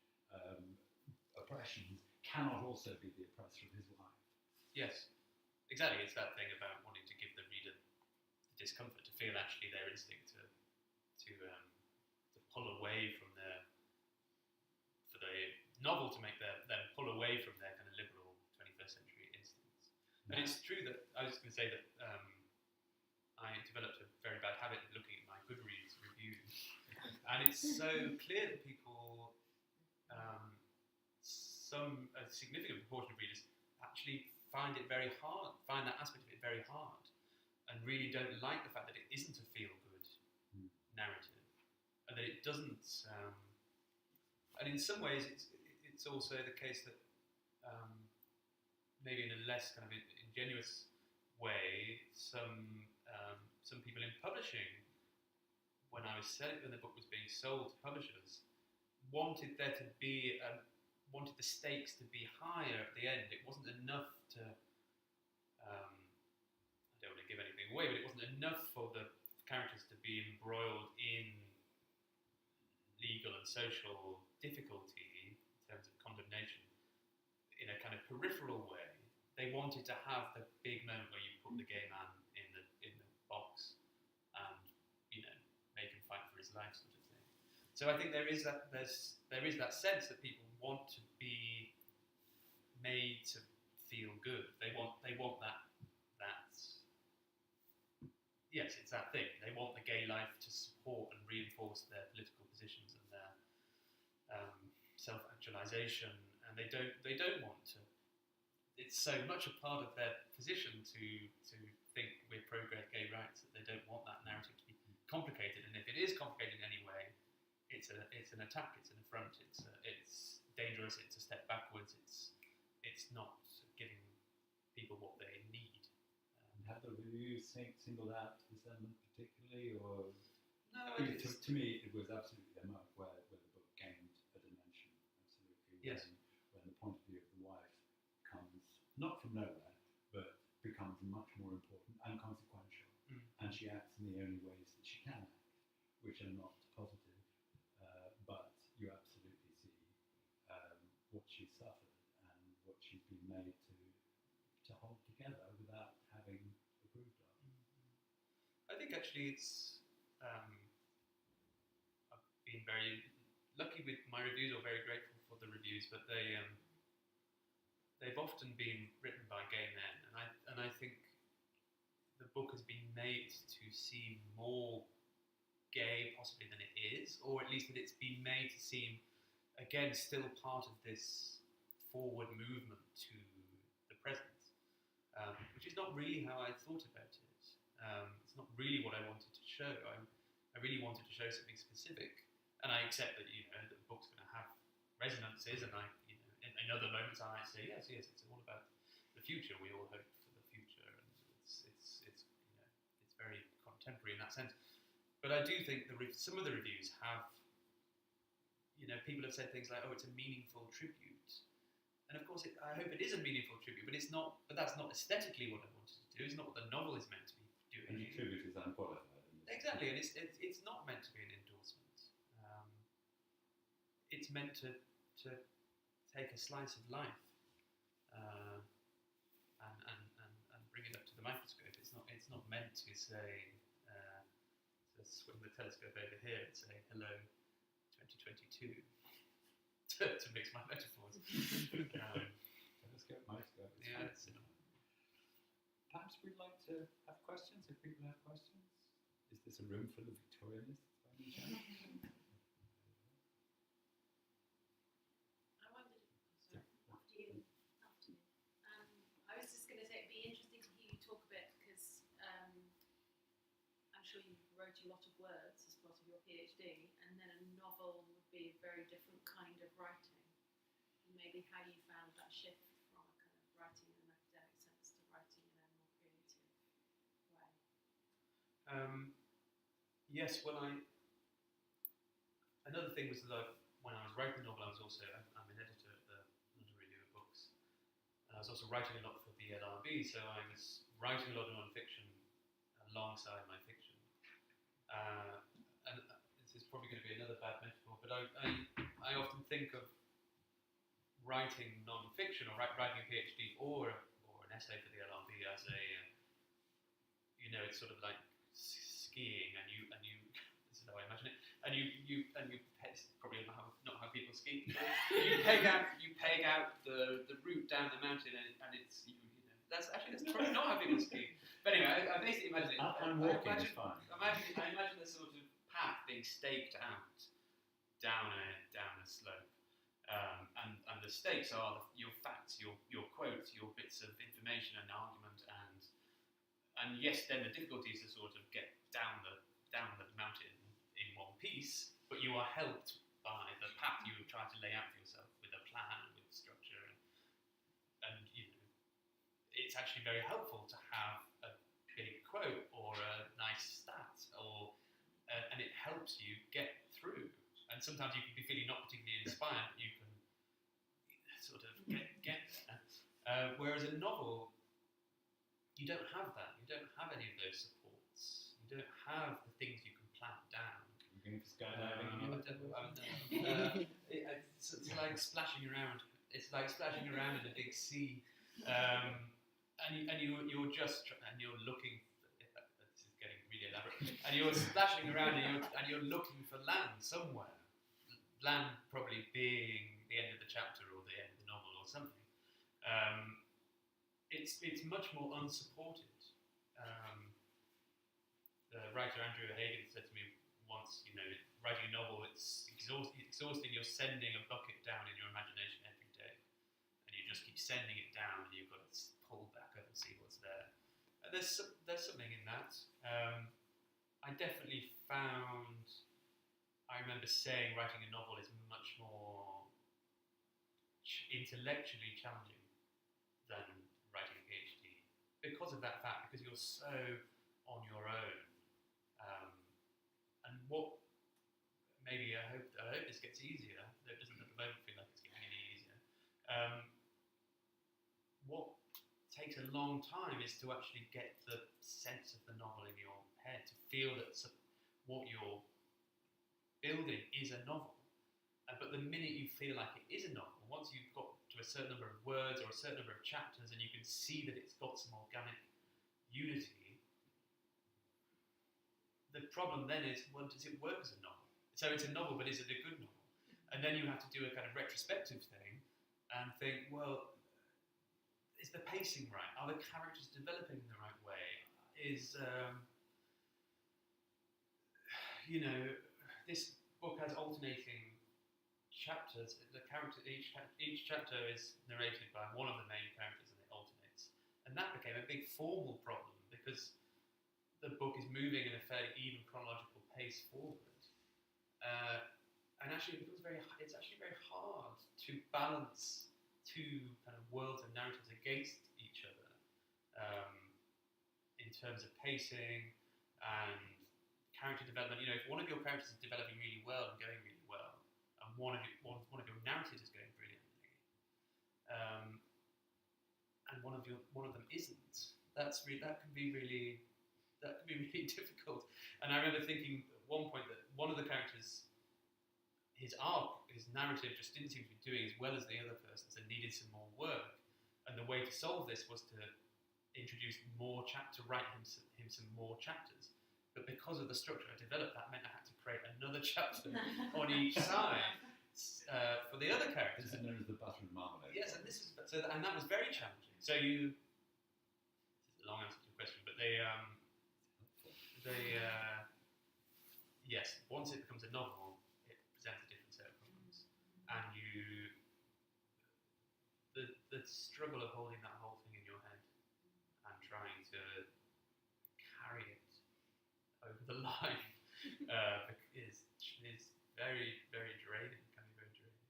Speaker 1: oppressions cannot also be the oppressor of his wife.
Speaker 3: Yes, exactly. It's that thing about wanting to give the reader the discomfort, to feel actually their instinct to pull away from for the novel to make them pull away from their kind of liberal 21st century instincts. And it's true that I was going to say that I developed a very bad habit of looking at my Goodreads reviews, and it's so clear that people, a significant proportion of readers, actually find that aspect of it very hard, and really don't like the fact that it isn't a feel-good narrative, and that it doesn't. And in some ways, it's also the case that maybe in a less kind of ingenuous way, some people in publishing, when the book was being sold to publishers, wanted there to be wanted the stakes to be higher at the end. It wasn't enough to I don't want to give anything away, but it wasn't enough for the characters to be embroiled in legal and social difficulty in terms of condemnation in a kind of peripheral way. They wanted to have the big moment where you put the gay man in the box and make him fight for his life, sort of thing. So I think there is that sense that people want to be made to feel good. They want that. Yes, it's that thing. They want the gay life to support and reinforce their political positions and their self-actualization, and they don't want to. It's so much a part of their position to think we're pro-gay rights that they don't want that narrative to be complicated. And if it is complicated in any way, it's an attack. It's an affront. It's dangerous. It's a step backwards. It's not giving people what they need.
Speaker 1: Have the reviews singled out this element particularly, or
Speaker 3: no?
Speaker 1: To me, it was absolutely a mark where the book gained a dimension. Absolutely.
Speaker 3: Yes.
Speaker 1: When the point of view of the wife comes not from nowhere, but becomes much more important and consequential, and she acts in the only ways that she can act, which are not positive, but you absolutely see what she's suffered and what she's been made to hold together without having approved of.
Speaker 3: I think actually it's I've been very lucky with my reviews, or very grateful for the reviews, but they've often been written by gay men, and I think the book has been made to seem more gay possibly than it is, or at least that it's been made to seem, again, still part of this forward movement to the present, which is not really how I thought about it. It's not really what I wanted to show. I really wanted to show something specific, and I accept that the book's going to have resonances, and in other moments I might say yes, it's all about the future. We all hope for the future, and it's very contemporary in that sense. But I do think some of the reviews have, people have said things like, "Oh, it's a meaningful tribute," and of course, I hope it is a meaningful tribute. But it's not. But that's not aesthetically what I wanted to do. It's not what the novel is meant to be doing.
Speaker 1: And the tribute is unqualified.
Speaker 3: Exactly, and it's not meant to be an endorsement. It's meant to take a slice of life and bring it up to the microscope. It's not meant to say to swing the telescope over here and say hello 2022 to mix my metaphors.
Speaker 1: Telescope, microscope.
Speaker 3: Yeah, it's
Speaker 1: perhaps we'd like to have questions, if people have questions. Is this a room full of Victorianists by any chance?
Speaker 2: I wondered, after you. I was just going to say it'd be interesting to hear you talk a bit because I'm sure you wrote a lot of words as part of your PhD, and then a novel would be a very different kind of writing. And maybe how you found that shift from a kind of writing in an academic sense to writing in a more creative way.
Speaker 3: Yes, another thing was that when I was writing the novel, I'm an editor at the London Review of Books, and I was also writing a lot for the LRB, so I was writing a lot of non-fiction alongside my fiction. And this is probably going to be another bad metaphor, but I often think of writing non-fiction or writing a PhD or an essay for the LRB as it's sort of like skiing, and you this is how I imagine it, and you probably not how people ski. you peg out the route down the mountain, and it's that's probably not how people ski. But anyway, I basically imagine it.
Speaker 1: I'm walking is fine.
Speaker 3: I imagine the sort of path being staked out down a slope, and the stakes are your facts, your quotes, your bits of information and argument, and yes, then the difficulty is to sort of get down the mountain in one piece, but you are helped by the path you try to lay out for yourself with a plan, with structure, and it's actually very helpful to have a big quote or a nice stat, and it helps you get through. And sometimes you can be feeling not particularly inspired, but you can sort of get there. Whereas a novel, you don't have that. You don't have any of those supports. You don't have the things you can plan down.
Speaker 1: You're going for skydiving?
Speaker 3: It's like splashing around. It's like splashing around in a big sea. And you're looking. This is getting really elaborate. And you're splashing around, and you're looking for land somewhere. Land probably being the end of the chapter or the end of the novel or something. It's much more unsupported. The writer Andrew Hagen said to me once, writing a novel, it's exhausting. You're sending a bucket down in your imagination every day, and you just keep sending it down, and you've got to pull back up and see what's there. And there's something in that. I definitely found. I remember saying writing a novel is much more intellectually challenging than writing a PhD because of that fact. Because you're so on your own. And what maybe I hope this gets easier. It doesn't at the moment feel like it's getting any easier. What takes a long time is to actually get the sense of the novel in your head, to feel that what you're building is a novel. But the minute you feel like it is a novel, once you've got to a certain number of words or a certain number of chapters, and you can see that it's got some organic unity, the problem then is, well, does it work as a novel? So it's a novel, but is it a good novel? And then you have to do a kind of retrospective thing and think, well, is the pacing right? Are the characters developing in the right way? This book has alternating chapters. Each chapter is narrated by one of the main characters, and it alternates. And that became a big formal problem because the book is moving in a fairly even chronological pace forward. And actually, it's actually very hard to balance two kind of worlds and narratives against each other in terms of pacing and character development. If one of your characters is developing really well and going really well, and one of your narratives is going brilliantly, and one of them isn't, that can be really difficult. And I remember thinking at one point that one of the characters, his narrative just didn't seem to be doing as well as the other person's and needed some more work. And the way to solve this was to introduce more write him some more chapters. But because of the structure I developed, that meant I had to create another chapter on each side for the other characters.
Speaker 1: This is known as the butter and marmalade.
Speaker 3: Yes, and and that was very challenging. So this is a long answer to your question, but yes, once it becomes a novel, it presents a different set of problems, and the struggle of holding that whole thing in your head and trying to carry it over the line is very, very draining. Can be very draining.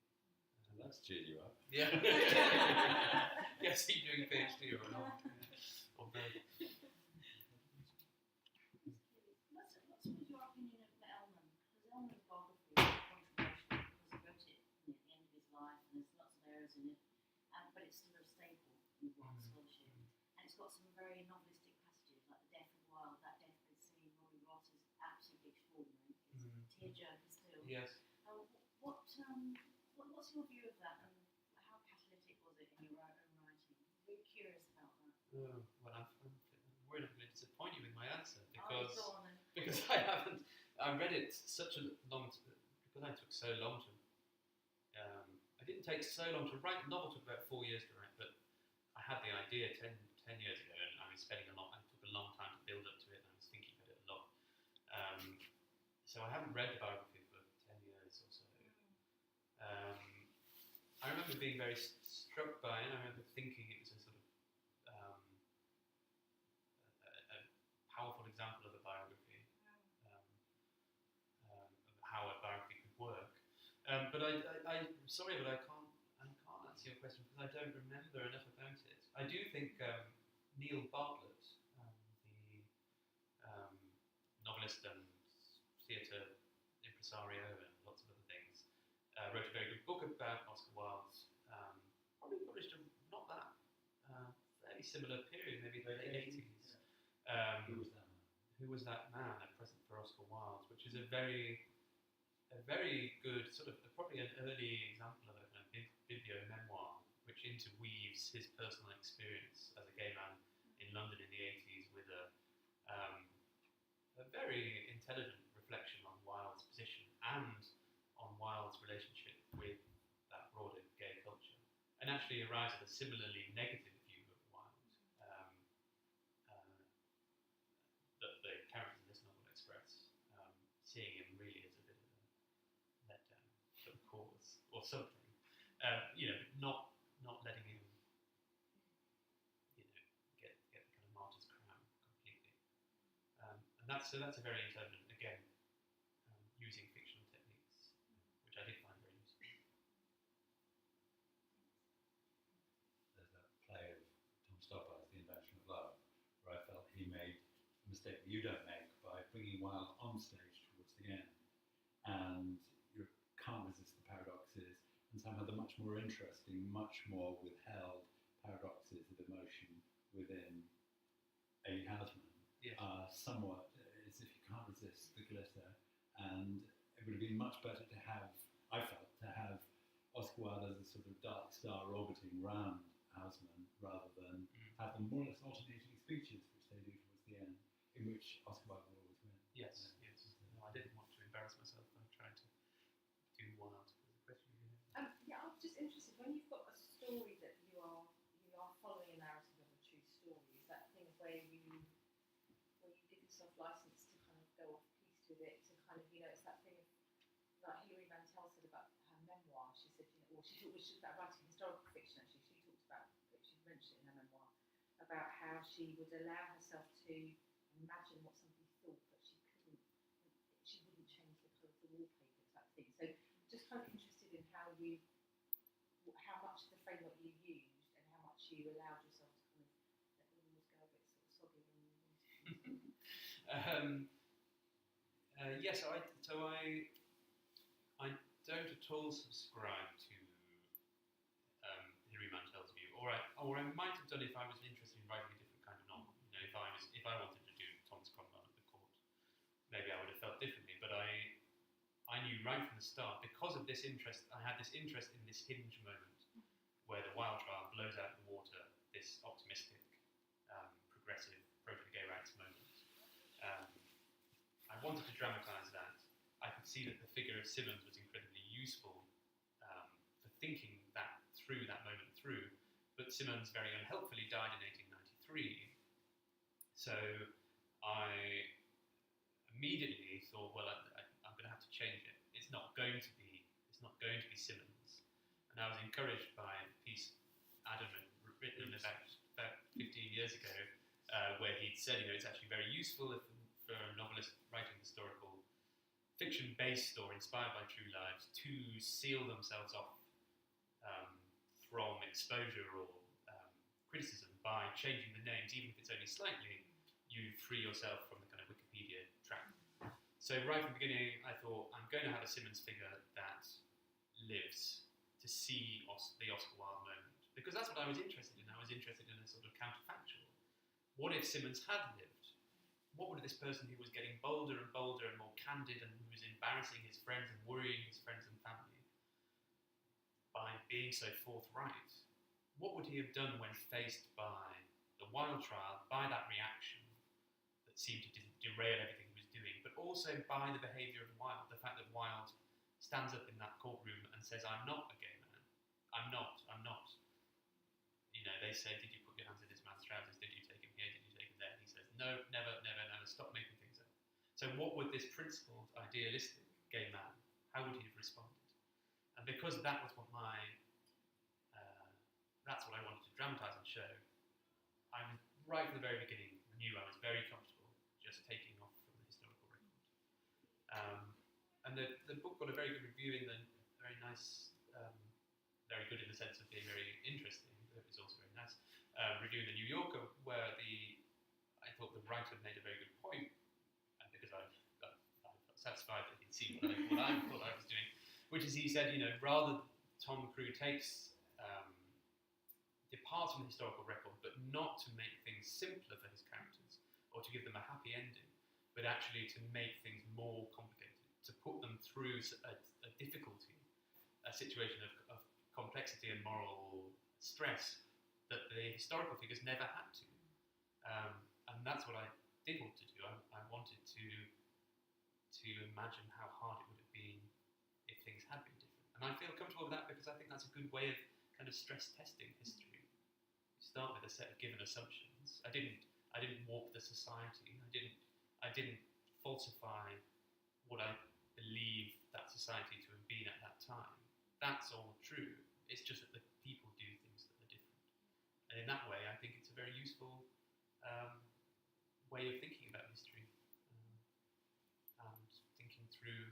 Speaker 1: That's cheered you up.
Speaker 3: Yeah. Yes, are you doing a PhD or not? Or both?
Speaker 4: What's your opinion of Elman? Because Elman's biography is controversial because he wrote it at the end of his life and there's lots of errors in it, but it's still a staple in Wilde scholarship. And it's got some very novelistic passages, like the death of Wilde. That deathbed scene, Robbie Ross, is absolutely extraordinary. It's tearjerker still.
Speaker 3: Yes.
Speaker 4: What's your view of that, and how catalytic was it in your own writing? I'm really curious about that.
Speaker 3: Oh, well, I'm worried I'm going to disappoint you with my answer
Speaker 4: Go on then.
Speaker 3: because I read it because I took so long to. I didn't take so long to write. The novel took about 4 years to write, but I had the idea 10 years ago, and I was spending a lot. It took a long time to build up to it, and I was thinking about it a lot. So I haven't read the biography for 10 years or so. I remember being very struck by it. I remember thinking it was a sort of a powerful example of a biography, of how a biography could work. But I'm sorry, but I can't answer your question because I don't remember enough about it. I do think Neil Bartlett, the novelist and theatre impresario and lots of other things, wrote a very good book about Oscar Wilde. Probably published not that fairly similar period, maybe the late 80s. Who was that man? A Present for Oscar Wilde, which is a very good sort of probably an early example of a biblio memoir, which interweaves his personal experience as a gay man in London in the 80s with a very intelligent reflection on Wilde's position and on Wilde's relationship with that broader gay culture, and actually arrives at a similarly negative view of Wilde that the characters in this novel express, seeing him really as a bit of a letdown for the cause or something, not letting him, get the kind of martyr's crown completely, and that's a very intelligent, again, using fictional techniques, which I did find very useful.
Speaker 1: There's that play of Tom Stoppard's The Invention of Love, where I felt he made a mistake that you don't make by bringing Wilde on stage towards the end, and you can't resist the paradoxes, and somehow the much more interesting, much more withheld paradoxes of emotion within A. Houseman are somewhat as if you can't resist the glitter. And it would have been much better to have, I felt, Oscar Wilde as a sort of dark star orbiting round Houseman, rather than have them more or less alternating speeches, which they do towards the end, in which Oscar Wilde will always win.
Speaker 3: Yes. No, I didn't want to embarrass myself by trying to do Wilde. Was the question you had?
Speaker 5: Yeah, I was just interested, when you've got a story that you are following a narrative of a true story, is that thing where you give yourself license to kind of go off piece with it, to kind of, it's that thing of, like Hilary Mantel said about her memoir. She said, she talked about writing historical fiction, actually. She talked about, she mentioned it in her memoir, about how she would allow herself to imagine what somebody thought, but she wouldn't change the colour of the wallpaper type thing. So just kind of interested in how much of the framework you used and how much you allowed yourself to kind of let the walls go a bit sort of soggy when you wanted to.
Speaker 3: Yes, I don't at all subscribe to Hilary Mantel's view, or I might have done if I was interested in writing a different kind of novel. If I wanted to do Thomas Cromwell at the court, maybe I would have felt differently. But I knew right from the start, because of this interest, I had this interest in this hinge moment where the Wilde trial blows out the water, this optimistic, progressive, pro-gay rights moment. wanted to dramatise that. I could see that the figure of Simmons was incredibly useful for thinking that moment through, but Simmons very unhelpfully died in 1893. So I immediately thought, well, I'm going to have to change it. It's not going to be Simmons. And I was encouraged by a piece Adam had written about 15 years ago, where he'd said, it's actually very useful for a novelist writing historical fiction-based or inspired by true lives to seal themselves off from exposure or criticism by changing the names, even if it's only slightly. You free yourself from the kind of Wikipedia trap. So right from the beginning, I thought, I'm going to have a Simmons figure that lives to see the Oscar Wilde moment. Because that's what I was interested in. I was interested in a sort of counterfactual. What if Simmons had lived? What would this person who was getting bolder and bolder and more candid and who was embarrassing his friends and worrying his friends and family by being so forthright, what would he have done when faced by the Wilde trial, by that reaction that seemed to derail everything he was doing, but also by the behaviour of Wilde, the fact that Wilde stands up in that courtroom and says, I'm not a gay man. I'm not. They say, did you put your hands in this man's trousers? Did you take him here? Did you take him there? And he says, no, never, stop making things up. So what would this principled, idealistic gay man, how would he have responded? And because that was what that's what I wanted to dramatise and show, I was, right from the very beginning, knew I was very comfortable just taking off from the historical record. And the book got a very good review in England, very nice, very good in the sense of being very interesting. It was also very nice. Review in the New Yorker, where I thought the writer made a very good point, because I felt satisfied that he'd seen what I thought I was doing, which is he said, rather Tom Crewe departs from the historical record, but not to make things simpler for his characters or to give them a happy ending, but actually to make things more complicated, to put them through a difficulty, a situation of complexity and moral stress that the historical figures never had to. And that's what I did want to do. I wanted to imagine how hard it would have been if things had been different. And I feel comfortable with that because I think that's a good way of kind of stress testing history. You start with a set of given assumptions. I didn't warp the society. I didn't falsify what I believe that society to have been at that time. That's all true. It's just that the people do things that are different. And in that way, I think it's a very useful way of thinking about history and thinking through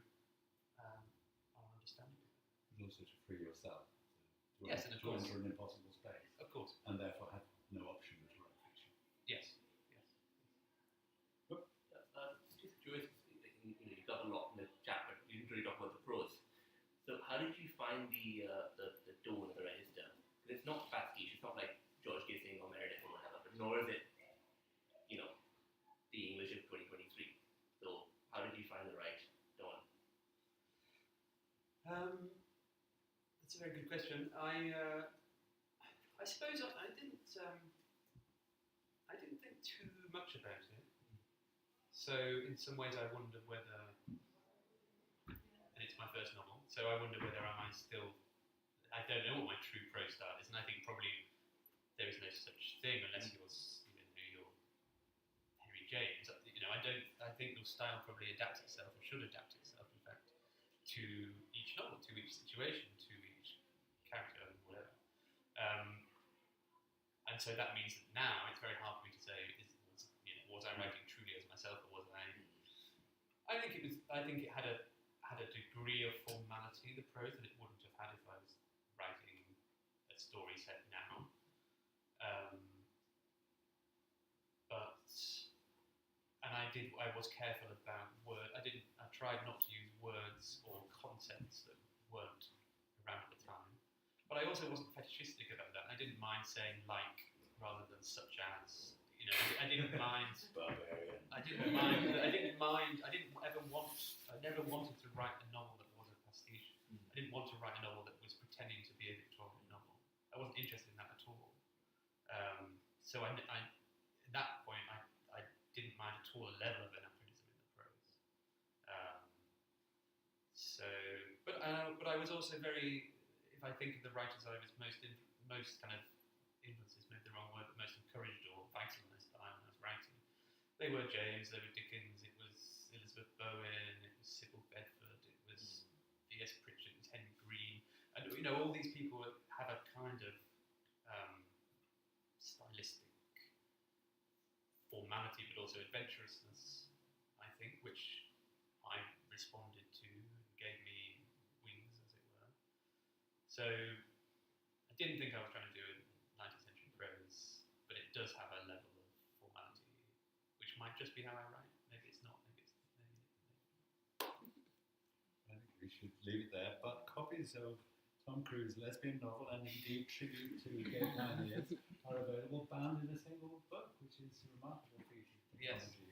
Speaker 3: our understanding of it.
Speaker 1: And also to free yourself to
Speaker 3: Yes, and of course.
Speaker 1: enter an impossible space.
Speaker 3: Of course.
Speaker 1: And therefore have no option but to write fiction.
Speaker 3: Yes.
Speaker 6: Just curious, you got a lot in the chat, but you didn't really talk about the prose. So how did you find the tone of the register? Because it's not pastiche, it's not like George Gissing or Meredith or whatever, but nor is it, the English of 2023. So how did you find the right tone?
Speaker 3: That's a very good question. I suppose I didn't think too much about it. So in some ways I wonder whether, and it's my first novel, so I wonder whether I don't know what my true prose style is, and I think probably there is no such thing unless you're Henry James. I think your style probably adapts itself, or should adapt itself, in fact, to each novel, to each situation, to each character, and whatever. And so that means that now it's very hard for me to say, was I writing truly as myself, or was I? I think it had a degree of formality, the prose, that it wouldn't have had if I was writing a story set now. I was careful about word. I tried not to use words or concepts that weren't around at the time. But I also wasn't fetishistic about that. I didn't mind saying like rather than such as. I didn't mind.
Speaker 1: Barbarian.
Speaker 3: I never wanted to write a novel that was a pastiche. I didn't want to write a novel that was pretending to be a Victorian novel. I wasn't interested in that at all. So at that point, I didn't mind at all a level of anachronism in the prose. but I was also very, if I think of the writers I was most kind of influences, maybe the wrong word, but most encouraged or vitalised by when I was writing, they were James, they were Dickens, it was Elizabeth Bowen, it was Sybil Bedford, it was V.S. Pritchard, it was Henry Green, and all these people have a kind of stylistic formality, but also adventurousness, I think, which I responded to and gave me wings, as it were. So I didn't think I was trying to do a 19th century prose, but it does have a level of formality, which might just be how I write. Maybe it's not. Maybe.
Speaker 1: I think we should leave it there. But copies of Tom Crewe's lesbian novel and indeed tribute to gay pioneers are available bound in a single book, which is a remarkable feat of
Speaker 3: Yes.
Speaker 1: technology.